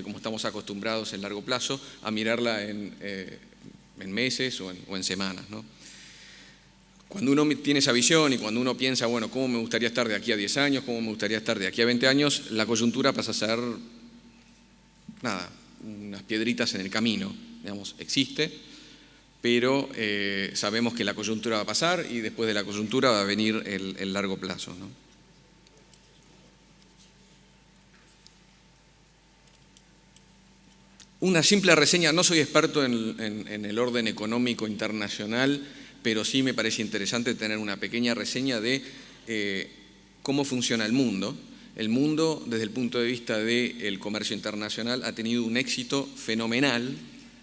como estamos acostumbrados en largo plazo, a mirarla en meses o en semanas, ¿no? Cuando uno tiene esa visión y cuando uno piensa, bueno, ¿cómo me gustaría estar de aquí a 10 años? ¿Cómo me gustaría estar de aquí a 20 años? La coyuntura pasa a ser, nada, unas piedritas en el camino, digamos, existe, pero sabemos que la coyuntura va a pasar y después de la coyuntura va a venir el largo plazo, ¿no? Una simple reseña, no soy experto en el orden económico internacional, pero sí me parece interesante tener una pequeña reseña de cómo funciona el mundo. El mundo, desde el punto de vista del comercio internacional, ha tenido un éxito fenomenal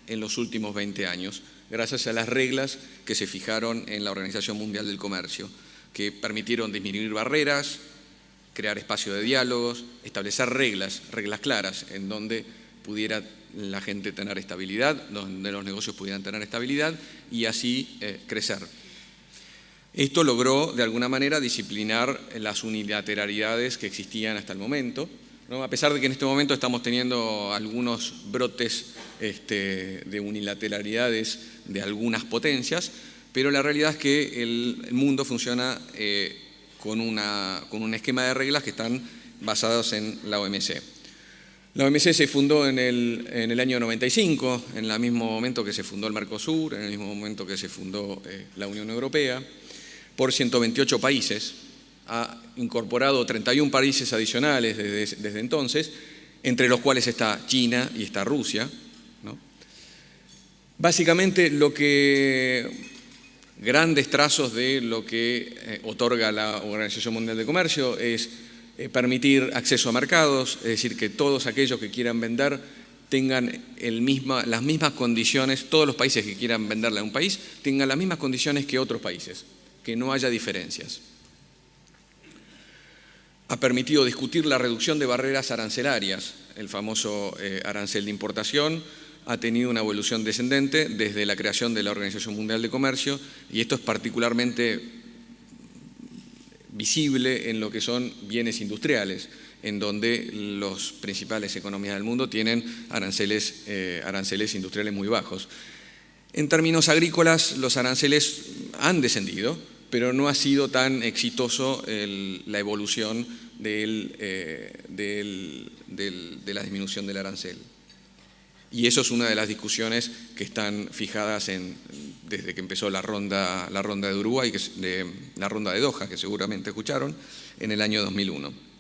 en los últimos 20 años, gracias a las reglas que se fijaron en la Organización Mundial del Comercio, que permitieron disminuir barreras, crear espacio de diálogos, establecer reglas claras en donde pudiera la gente tener estabilidad, donde los negocios pudieran tener estabilidad y así crecer. Esto logró, de alguna manera, disciplinar las unilateralidades que existían hasta el momento, ¿no? A pesar de que en este momento estamos teniendo algunos brotes de unilateralidades de algunas potencias, pero la realidad es que el mundo funciona con un esquema de reglas que están basados en la OMC. La OMC se fundó en el año 95, en el mismo momento que se fundó el Mercosur, en el mismo momento que se fundó la Unión Europea, por 128 países. Ha incorporado 31 países adicionales desde entonces, entre los cuales está China y está Rusia, ¿no? Básicamente grandes trazos de lo que otorga la Organización Mundial de Comercio es permitir acceso a mercados, es decir, que todos aquellos que quieran vender tengan las mismas condiciones, todos los países que quieran venderle a un país tengan las mismas condiciones que otros países, que no haya diferencias. Ha permitido discutir la reducción de barreras arancelarias, el famoso arancel de importación, ha tenido una evolución descendente desde la creación de la Organización Mundial de Comercio, y esto es particularmente visible en lo que son bienes industriales, en donde las principales economías del mundo tienen aranceles industriales muy bajos. En términos agrícolas, los aranceles han descendido, pero no ha sido tan exitoso la evolución de la disminución del arancel. Y eso es una de las discusiones que están fijadas desde que empezó la ronda de Uruguay, la ronda de Doha, que seguramente escucharon, en el año 2001.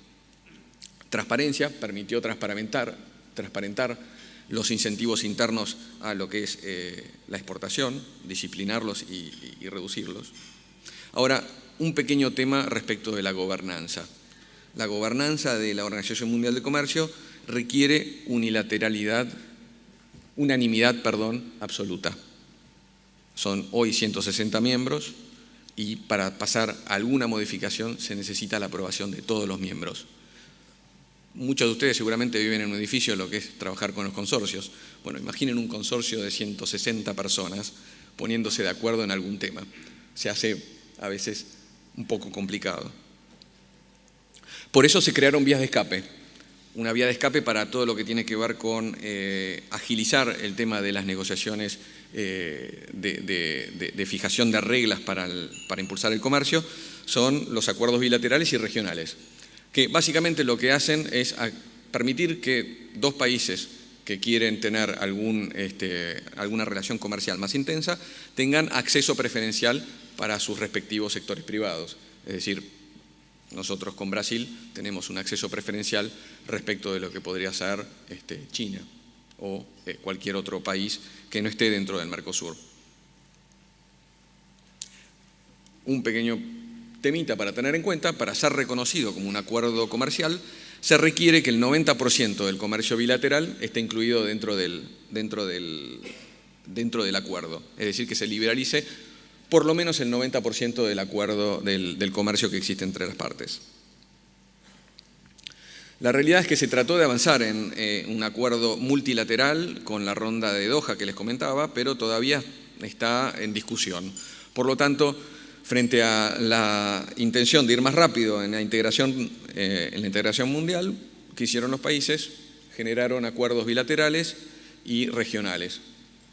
Transparencia permitió transparentar los incentivos internos a lo que es la exportación, disciplinarlos y reducirlos. Ahora, un pequeño tema respecto de la gobernanza. La gobernanza de la Organización Mundial de Comercio requiere unanimidad absoluta. Son hoy 160 miembros y para pasar alguna modificación se necesita la aprobación de todos los miembros. Muchos de ustedes seguramente viven en un edificio lo que es trabajar con los consorcios. Bueno, imaginen un consorcio de 160 personas poniéndose de acuerdo en algún tema. Se hace a veces un poco complicado. Por eso se crearon vías de escape. Una vía de escape para todo lo que tiene que ver con agilizar el tema de las negociaciones de fijación de reglas para impulsar el comercio, son los acuerdos bilaterales y regionales, que básicamente lo que hacen es permitir que dos países que quieren tener alguna relación comercial más intensa tengan acceso preferencial para sus respectivos sectores privados. Es decir, nosotros con Brasil tenemos un acceso preferencial respecto de lo que podría ser China o cualquier otro país que no esté dentro del Mercosur. Un pequeño temita para tener en cuenta: para ser reconocido como un acuerdo comercial se requiere que el 90% del comercio bilateral esté incluido dentro del acuerdo, es decir, que se liberalice por lo menos el 90% del acuerdo del comercio que existe entre las partes. La realidad es que se trató de avanzar en un acuerdo multilateral con la ronda de Doha que les comentaba, pero todavía está en discusión. Por lo tanto, frente a la intención de ir más rápido en la integración mundial, ¿qué hicieron los países? Generaron acuerdos bilaterales y regionales.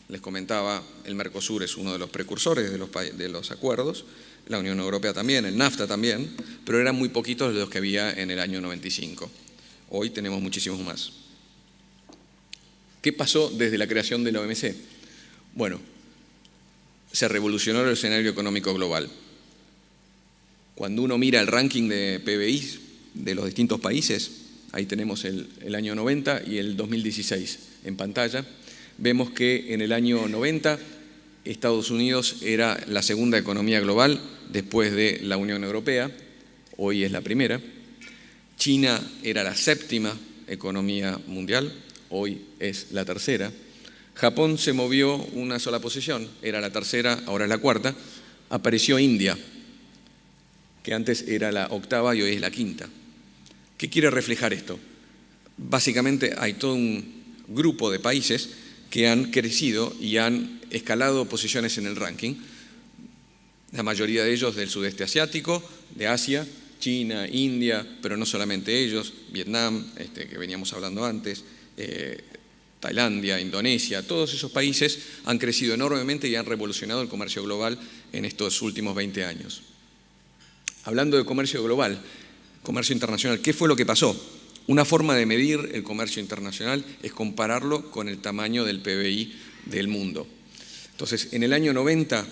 Les comentaba, el Mercosur es uno de los precursores de los acuerdos, la Unión Europea también, el NAFTA también, pero eran muy poquitos los que había en el año 95. Hoy tenemos muchísimos más. ¿Qué pasó desde la creación de la OMC? Bueno, se revolucionó el escenario económico global. Cuando uno mira el ranking de PBI de los distintos países, ahí tenemos el año 90 y el 2016 en pantalla, vemos que en el año 90 Estados Unidos era la segunda economía global después de la Unión Europea, hoy es la primera. China era la séptima economía mundial, hoy es la tercera. Japón se movió una sola posición, era la tercera, ahora es la cuarta. Apareció India, que antes era la octava y hoy es la quinta. ¿Qué quiere reflejar esto? Básicamente hay todo un grupo de países que han crecido y han escalado posiciones en el ranking, la mayoría de ellos del sudeste asiático, de Asia, China, India, pero no solamente ellos, Vietnam, que veníamos hablando antes, Tailandia, Indonesia, todos esos países han crecido enormemente y han revolucionado el comercio global en estos últimos 20 años. Hablando de comercio global, comercio internacional, ¿qué fue lo que pasó? Una forma de medir el comercio internacional es compararlo con el tamaño del PBI del mundo. Entonces, en el año 90,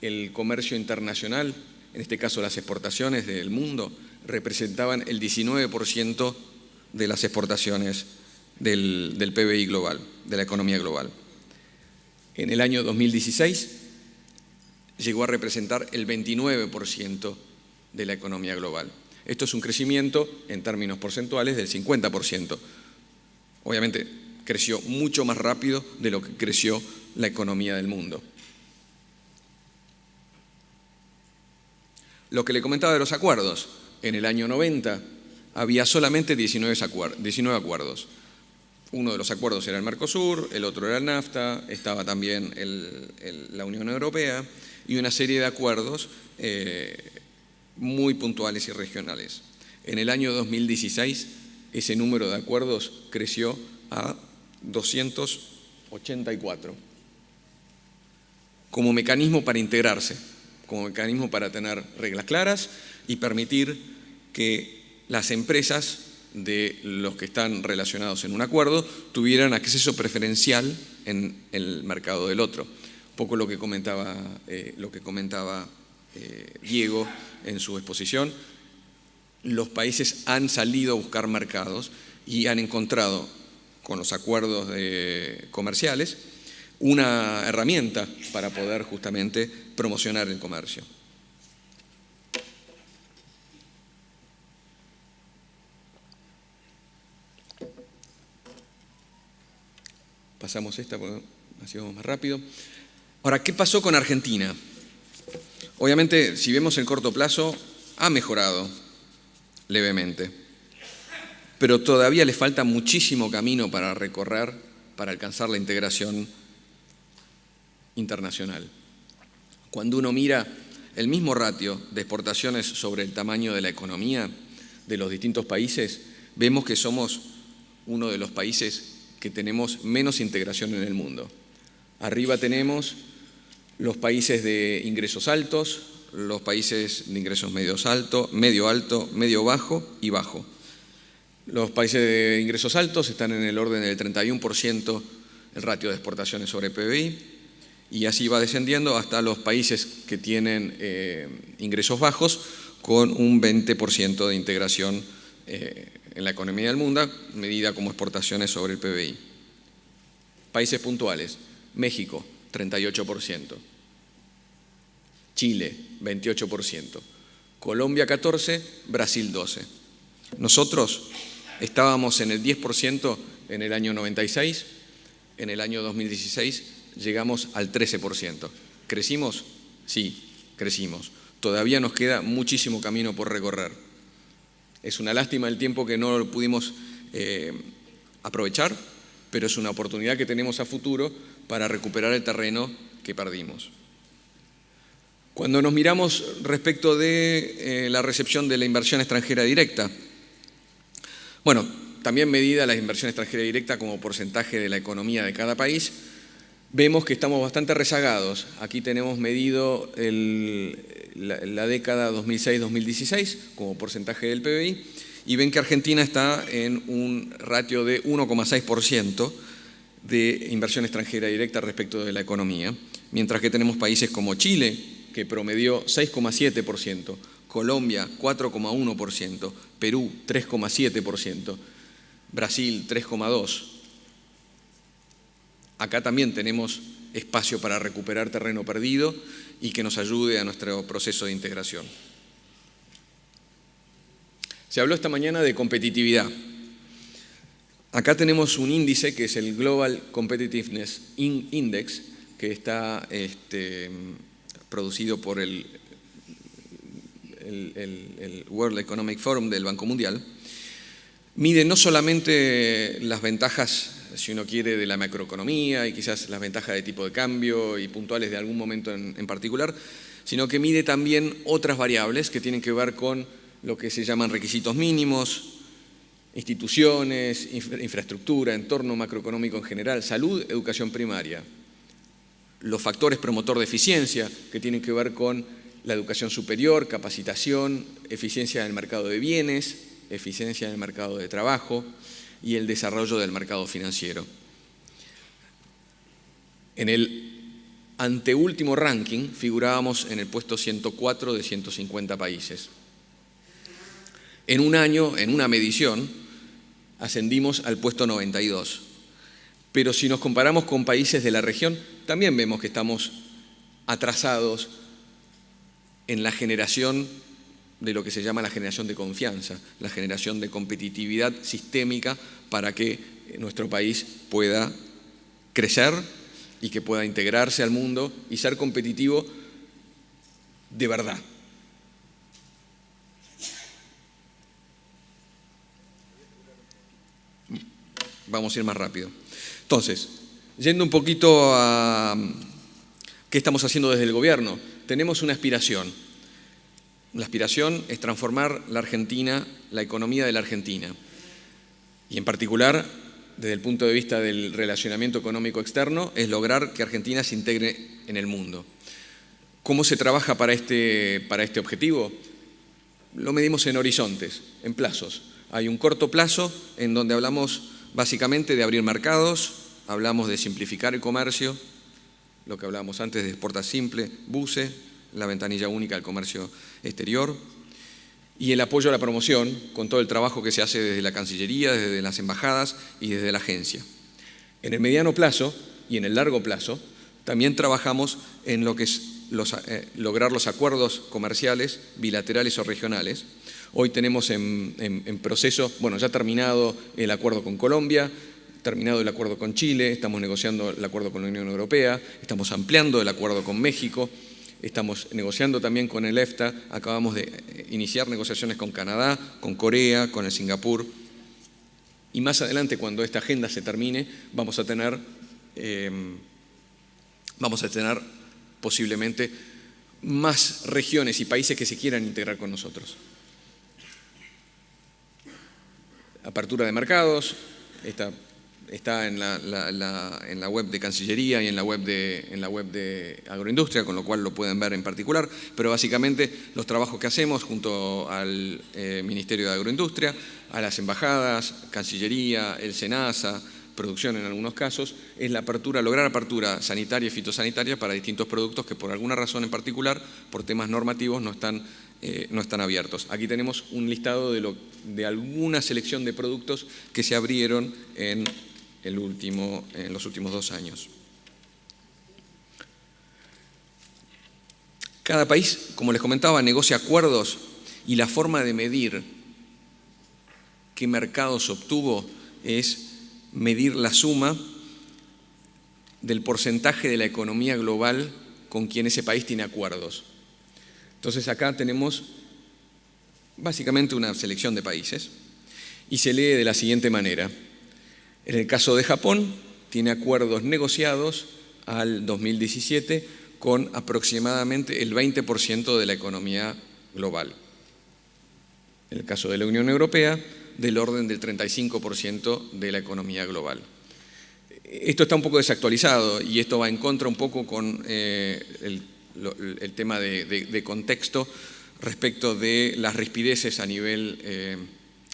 el comercio internacional, en este caso las exportaciones del mundo, representaban el 19% de las exportaciones del PBI global, de la economía global. En el año 2016 llegó a representar el 29% de la economía global. Esto es un crecimiento en términos porcentuales del 50%. Obviamente creció mucho más rápido de lo que creció la economía del mundo. Lo que le comentaba de los acuerdos, en el año 90 había solamente 19 acuerdos. Uno de los acuerdos era el Mercosur, el otro era el NAFTA, estaba también la Unión Europea y una serie de acuerdos muy puntuales y regionales. En el año 2016 ese número de acuerdos creció a 284 como mecanismo para integrarse, como mecanismo para tener reglas claras y permitir que las empresas de los que están relacionados en un acuerdo tuvieran acceso preferencial en el mercado del otro. Un poco lo que comentaba Diego en su exposición. Los países han salido a buscar mercados y han encontrado con los acuerdos comerciales una herramienta para poder justamente promocionar el comercio. Pasamos esta porque así vamos más rápido. Ahora, ¿qué pasó con Argentina? Obviamente, si vemos el corto plazo, ha mejorado levemente, pero todavía le falta muchísimo camino para recorrer para alcanzar la integración internacional. Cuando uno mira el mismo ratio de exportaciones sobre el tamaño de la economía de los distintos países, vemos que somos uno de los países que tenemos menos integración en el mundo. Arriba tenemos los países de ingresos altos, los países de ingresos medio alto, medio bajo y bajo. Los países de ingresos altos están en el orden del 31% el ratio de exportaciones sobre PBI y así va descendiendo hasta los países que tienen ingresos bajos con un 20% de integración en la economía del mundo, medida como exportaciones sobre el PBI. Países puntuales: México, 38%, Chile, 28%, Colombia, 14%, Brasil, 12%. Nosotros estábamos en el 10% en el año 96, en el año 2016 llegamos al 13%. ¿Crecimos? Sí, crecimos. Todavía nos queda muchísimo camino por recorrer. Es una lástima el tiempo que no lo pudimos aprovechar, pero es una oportunidad que tenemos a futuro para recuperar el terreno que perdimos. Cuando nos miramos respecto de la recepción de la inversión extranjera directa, bueno, también medida la inversión extranjera directa como porcentaje de la economía de cada país, vemos que estamos bastante rezagados. Aquí tenemos medido la década 2006-2016 como porcentaje del PBI y ven que Argentina está en un ratio de 1,6% de inversión extranjera directa respecto de la economía, mientras que tenemos países como Chile, que promedió 6,7%, Colombia 4,1%, Perú 3,7%, Brasil 3,2%. Acá también tenemos espacio para recuperar terreno perdido y que nos ayude a nuestro proceso de integración. Se habló esta mañana de competitividad. Acá tenemos un índice que es el Global Competitiveness Index, que está producido por el World Economic Forum del Banco Mundial. Mide no solamente las ventajas, si uno quiere, de la macroeconomía y quizás las ventajas de tipo de cambio y puntuales de algún momento en particular, sino que mide también otras variables que tienen que ver con lo que se llaman requisitos mínimos, instituciones, infraestructura, entorno macroeconómico en general, salud, educación primaria. Los factores promotor de eficiencia, que tienen que ver con la educación superior, capacitación, eficiencia en el mercado de bienes, eficiencia en el mercado de trabajo y el desarrollo del mercado financiero. En el anteúltimo ranking figurábamos en el puesto 104 de 150 países. En un año, en una medición, ascendimos al puesto 92. Pero si nos comparamos con países de la región, también vemos que estamos atrasados en la generación de lo que se llama la generación de confianza, la generación de competitividad sistémica para que nuestro país pueda crecer y que pueda integrarse al mundo y ser competitivo de verdad. vamos a ir más rápido. Entonces, yendo un poquito a qué estamos haciendo desde el gobierno, tenemos una aspiración. La aspiración es transformar la Argentina, la economía de la Argentina. Y en particular, desde el punto de vista del relacionamiento económico externo, es lograr que Argentina se integre en el mundo. ¿Cómo se trabaja para este objetivo? Lo medimos en horizontes, en plazos. Hay un corto plazo en donde hablamos básicamente de abrir mercados, hablamos de simplificar el comercio, lo que hablábamos antes de Exporta Simple, BUCE, la ventanilla única al comercio exterior, y el apoyo a la promoción, con todo el trabajo que se hace desde la Cancillería, desde las embajadas y desde la agencia. En el mediano plazo y en el largo plazo, también trabajamos en lo que es lograr los acuerdos comerciales, bilaterales o regionales. Hoy tenemos en proceso, bueno, ya terminado el acuerdo con Colombia, terminado el acuerdo con Chile, estamos negociando el acuerdo con la Unión Europea, estamos ampliando el acuerdo con México, estamos negociando también con el EFTA, acabamos de iniciar negociaciones con Canadá, con Corea, con el Singapur. Y más adelante, cuando esta agenda se termine, vamos a tener posiblemente más regiones y países que se quieran integrar con nosotros. Apertura de mercados, está en la web de Cancillería y en la web de Agroindustria, con lo cual lo pueden ver en particular, pero básicamente los trabajos que hacemos junto al Ministerio de Agroindustria, a las embajadas, Cancillería, el SENASA, producción en algunos casos, es lograr apertura sanitaria y fitosanitaria para distintos productos que por alguna razón en particular, por temas normativos, no están abiertos. Aquí tenemos un listado de alguna selección de productos que se abrieron en los últimos 2 años. Cada país, como les comentaba, negocia acuerdos y la forma de medir qué mercados obtuvo es medir la suma del porcentaje de la economía global con quien ese país tiene acuerdos. Entonces acá tenemos básicamente una selección de países y se lee de la siguiente manera. En el caso de Japón, tiene acuerdos negociados al 2017 con aproximadamente el 20% de la economía global. En el caso de la Unión Europea, del orden del 35% de la economía global. Esto está un poco desactualizado y esto va en contra un poco con el tema de contexto respecto de las rispideces a nivel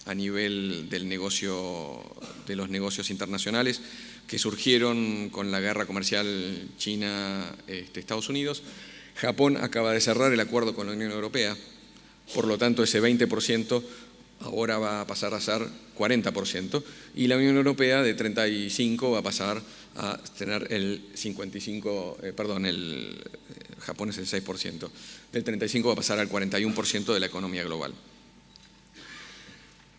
del negocio, de los negocios internacionales que surgieron con la guerra comercial China-Estados Unidos. Japón acaba de cerrar el acuerdo con la Unión Europea, por lo tanto ese 20% ahora va a pasar a ser 40% y la Unión Europea de 35 va a pasar a tener el 55, Japón es el 6%, del 35 va a pasar al 41% de la economía global.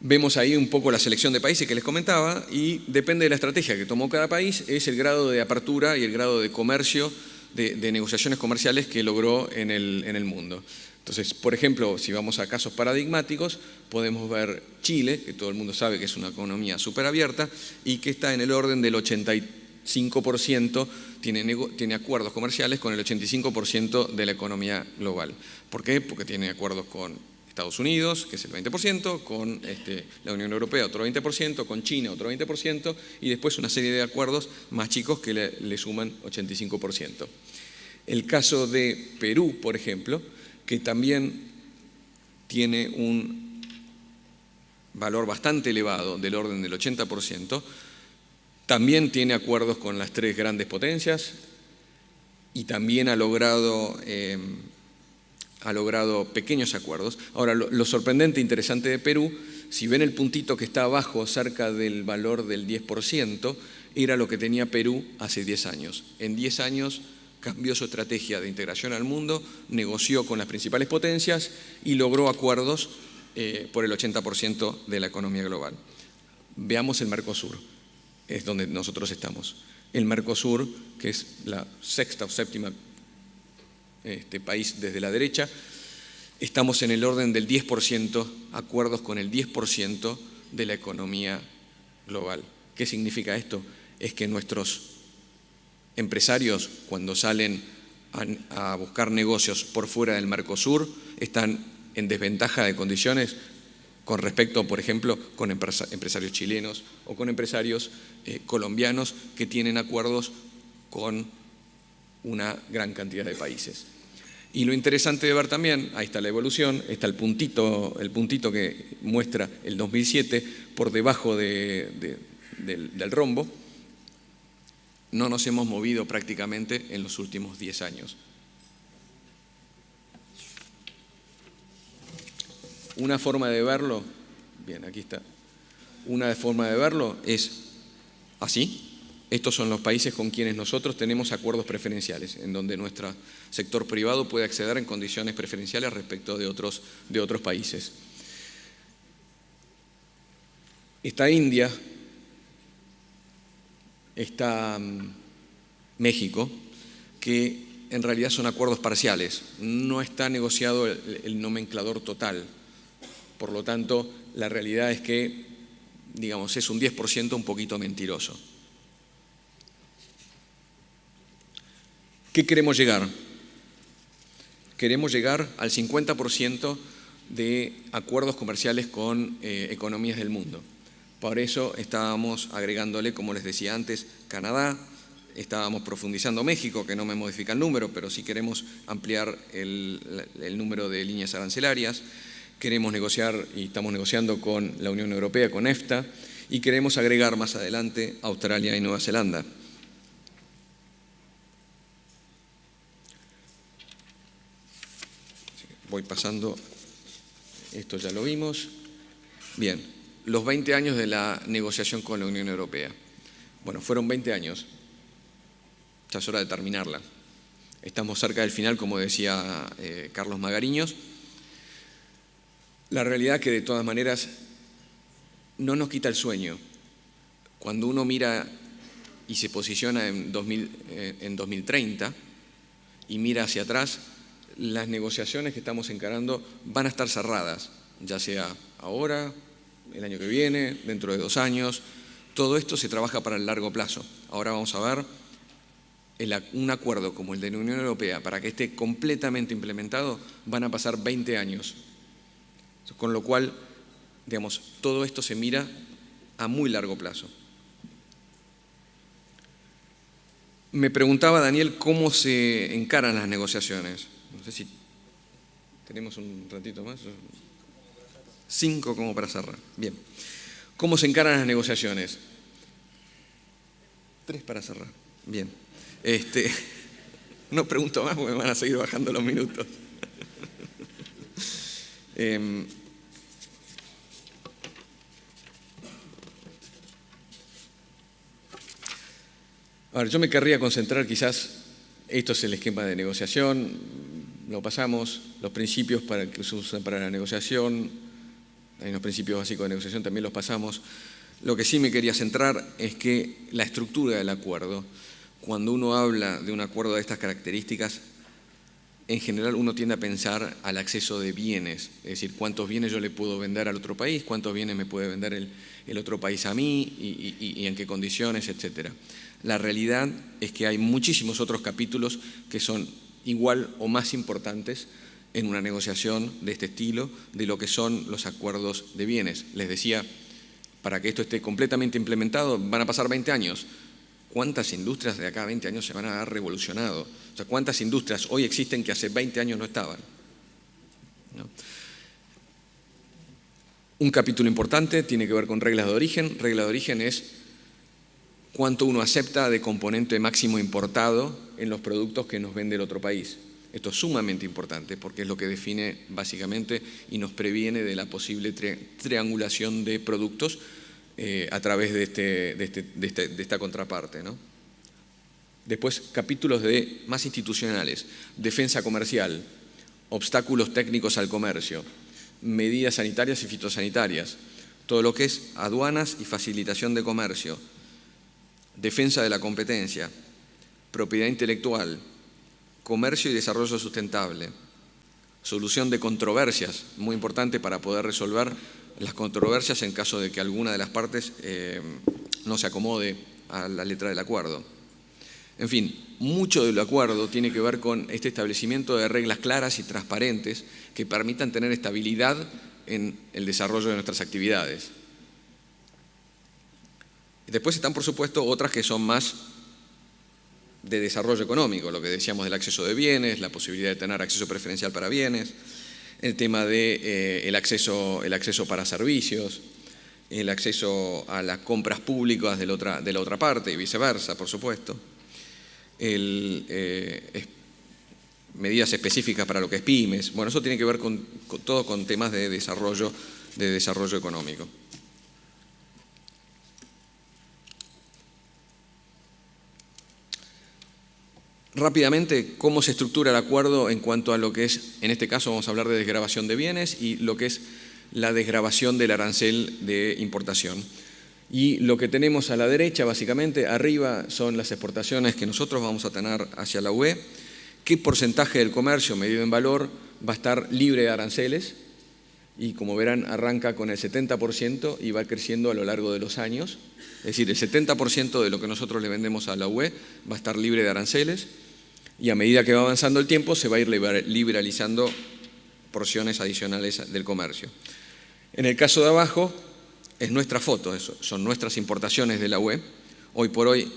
Vemos ahí un poco la selección de países que les comentaba y depende de la estrategia que tomó cada país, es el grado de apertura y el grado de comercio, de negociaciones comerciales que logró en el mundo. Entonces, por ejemplo, si vamos a casos paradigmáticos, podemos ver Chile, que todo el mundo sabe que es una economía súper abierta y que está en el orden del 85%, tiene acuerdos comerciales con el 85% de la economía global. ¿Por qué? Porque tiene acuerdos con Estados Unidos, que es el 20%, con la Unión Europea otro 20%, con China otro 20% y después una serie de acuerdos más chicos que le suman 85%. El caso de Perú, por ejemplo, que también tiene un valor bastante elevado, del orden del 80%, también tiene acuerdos con las 3 grandes potencias y también ha logrado pequeños acuerdos. Ahora, lo sorprendente e interesante de Perú, si ven el puntito que está abajo, cerca del valor del 10%, era lo que tenía Perú hace 10 años. En 10 años cambió su estrategia de integración al mundo, negoció con las principales potencias y logró acuerdos por el 80% de la economía global. Veamos el Mercosur, es donde nosotros estamos. El Mercosur, que es la sexta o séptima país desde la derecha, estamos en el orden del 10%, acuerdos con el 10% de la economía global. ¿Qué significa esto? Es que nuestros empresarios, cuando salen a buscar negocios por fuera del Mercosur, están en desventaja de condiciones con respecto, por ejemplo, con empresarios chilenos o con empresarios colombianos que tienen acuerdos con una gran cantidad de países. Y lo interesante de ver también, ahí está la evolución, está el puntito que muestra el 2007 por debajo del rombo. No nos hemos movido prácticamente en los últimos 10 años. Una forma de verlo, bien, aquí está, una forma de verlo es así. Estos son los países con quienes nosotros tenemos acuerdos preferenciales, en donde nuestro sector privado puede acceder en condiciones preferenciales respecto de otros países. Está India, está México, que en realidad son acuerdos parciales. No está negociado el nomenclador total. Por lo tanto, la realidad es que, digamos, es un 10% un poquito mentiroso. ¿Qué queremos llegar? Queremos llegar al 50% de acuerdos comerciales con economías del mundo. Por eso estábamos agregándole, como les decía antes, Canadá, estábamos profundizando México, que no me modifica el número, pero sí queremos ampliar el número de líneas arancelarias. Queremos negociar y estamos negociando con la Unión Europea, con EFTA, y queremos agregar más adelante Australia y Nueva Zelanda. Voy pasando, esto ya lo vimos. Bien, los 20 años de la negociación con la Unión Europea. Bueno, fueron 20 años, ya es hora de terminarla. Estamos cerca del final, como decía Carlos Magariños. La realidad que de todas maneras no nos quita el sueño. Cuando uno mira y se posiciona en 2030 y mira hacia atrás, las negociaciones que estamos encarando van a estar cerradas, ya sea ahora, el año que viene, dentro de 2 años. Todo esto se trabaja para el largo plazo. Ahora vamos a ver un acuerdo como el de la Unión Europea, para que esté completamente implementado, van a pasar 20 años. Con lo cual, digamos, todo esto se mira a muy largo plazo. Me preguntaba Daniel cómo se encaran las negociaciones. No sé si tenemos un ratito más. 5 como para cerrar. Bien. ¿Cómo se encaran las negociaciones? 3 para cerrar. Bien. No pregunto más porque me van a seguir bajando los minutos. A ver, yo me querría concentrar quizás, esto es el esquema de negociación, lo pasamos, los principios que se usan para la negociación, hay unos principios básicos de negociación, también los pasamos. Lo que sí me quería centrar es que la estructura del acuerdo, cuando uno habla de un acuerdo de estas características, en general uno tiende a pensar al acceso de bienes, es decir, cuántos bienes yo le puedo vender al otro país, cuántos bienes me puede vender el otro país a mí y en qué condiciones, etcétera. La realidad es que hay muchísimos otros capítulos que son igual o más importantes en una negociación de este estilo de lo que son los acuerdos de bienes. Les decía, para que esto esté completamente implementado van a pasar 20 años. ¿Cuántas industrias de acá a 20 años se van a haber revolucionado? O sea, ¿cuántas industrias hoy existen que hace 20 años no estaban? ¿No? Un capítulo importante tiene que ver con reglas de origen. Regla de origen es cuánto uno acepta de componente máximo importado en los productos que nos vende el otro país. Esto es sumamente importante porque es lo que define básicamente y nos previene de la posible triangulación de productos a través de esta contraparte, ¿no? Después, capítulos más institucionales, defensa comercial, obstáculos técnicos al comercio, medidas sanitarias y fitosanitarias, todo lo que es aduanas y facilitación de comercio, defensa de la competencia, propiedad intelectual, comercio y desarrollo sustentable, solución de controversias, muy importante para poder resolver las controversias en caso de que alguna de las partes no se acomode a la letra del acuerdo. En fin, mucho del acuerdo tiene que ver con este establecimiento de reglas claras y transparentes que permitan tener estabilidad en el desarrollo de nuestras actividades. Después están, por supuesto, otras que son más de desarrollo económico, lo que decíamos del acceso de bienes, la posibilidad de tener acceso preferencial para bienes, el tema de el acceso para servicios, el acceso a las compras públicas de la otra parte y viceversa, por supuesto, medidas específicas para lo que es pymes. Bueno, eso tiene que ver todo con temas de desarrollo económico. Rápidamente, ¿cómo se estructura el acuerdo en cuanto a lo que es, en este caso vamos a hablar de desgravación de bienes y lo que es la desgravación del arancel de importación? Y lo que tenemos a la derecha, básicamente, arriba son las exportaciones que nosotros vamos a tener hacia la UE, qué porcentaje del comercio medido en valor va a estar libre de aranceles, y como verán arranca con el 70% y va creciendo a lo largo de los años. Es decir, el 70% de lo que nosotros le vendemos a la UE va a estar libre de aranceles, y a medida que va avanzando el tiempo se va a ir liberalizando porciones adicionales del comercio. En el caso de abajo es nuestra foto, son nuestras importaciones de la UE. Hoy por hoy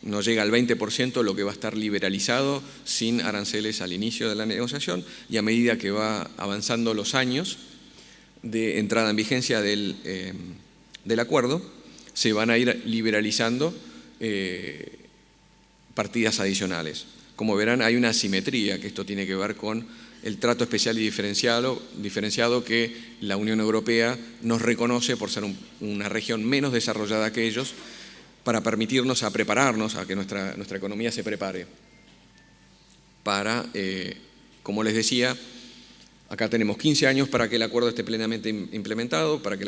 nos llega al 20% lo que va a estar liberalizado sin aranceles al inicio de la negociación, y a medida que va avanzando los años de entrada en vigencia del acuerdo, se van a ir liberalizando partidas adicionales. Como verán, hay una asimetría, que esto tiene que ver con el trato especial y diferenciado que la Unión Europea nos reconoce por ser una región menos desarrollada que ellos, para permitirnos a prepararnos, a que nuestra economía se prepare para, como les decía, acá tenemos 15 años para que el acuerdo esté plenamente implementado, para que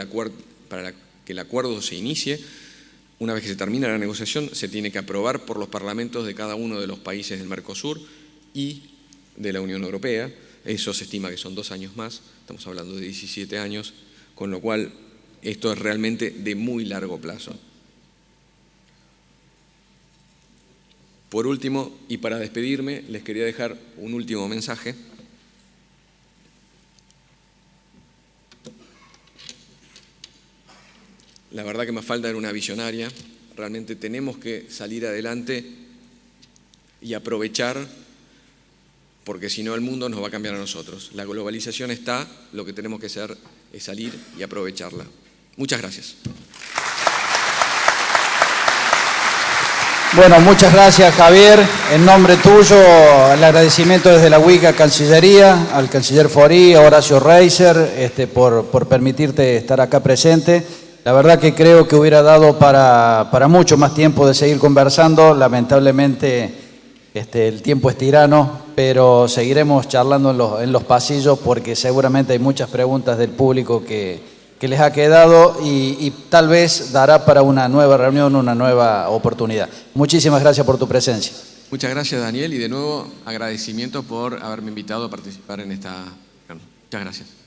el acuerdo se inicie. Una vez que se termina la negociación, se tiene que aprobar por los parlamentos de cada uno de los países del Mercosur y de la Unión Europea. Eso se estima que son 2 años más, estamos hablando de 17 años, con lo cual esto es realmente de muy largo plazo. Por último, y para despedirme, les quería dejar un último mensaje. La verdad que Mafalda era una visionaria. Realmente tenemos que salir adelante y aprovechar, porque si no el mundo nos va a cambiar a nosotros. La globalización está, lo que tenemos que hacer es salir y aprovecharla. Muchas gracias. Bueno, muchas gracias, Javier. En nombre tuyo, el agradecimiento desde la UIC a Cancillería, al canciller Faury, a Horacio Reiser, por permitirte estar acá presente. La verdad que creo que hubiera dado para mucho más tiempo de seguir conversando. Lamentablemente el tiempo es tirano, pero seguiremos charlando en los pasillos, porque seguramente hay muchas preguntas del público que les ha quedado y tal vez dará para una nueva reunión, una nueva oportunidad. Muchísimas gracias por tu presencia. Muchas gracias, Daniel, y de nuevo agradecimiento por haberme invitado a participar en esta... Muchas gracias.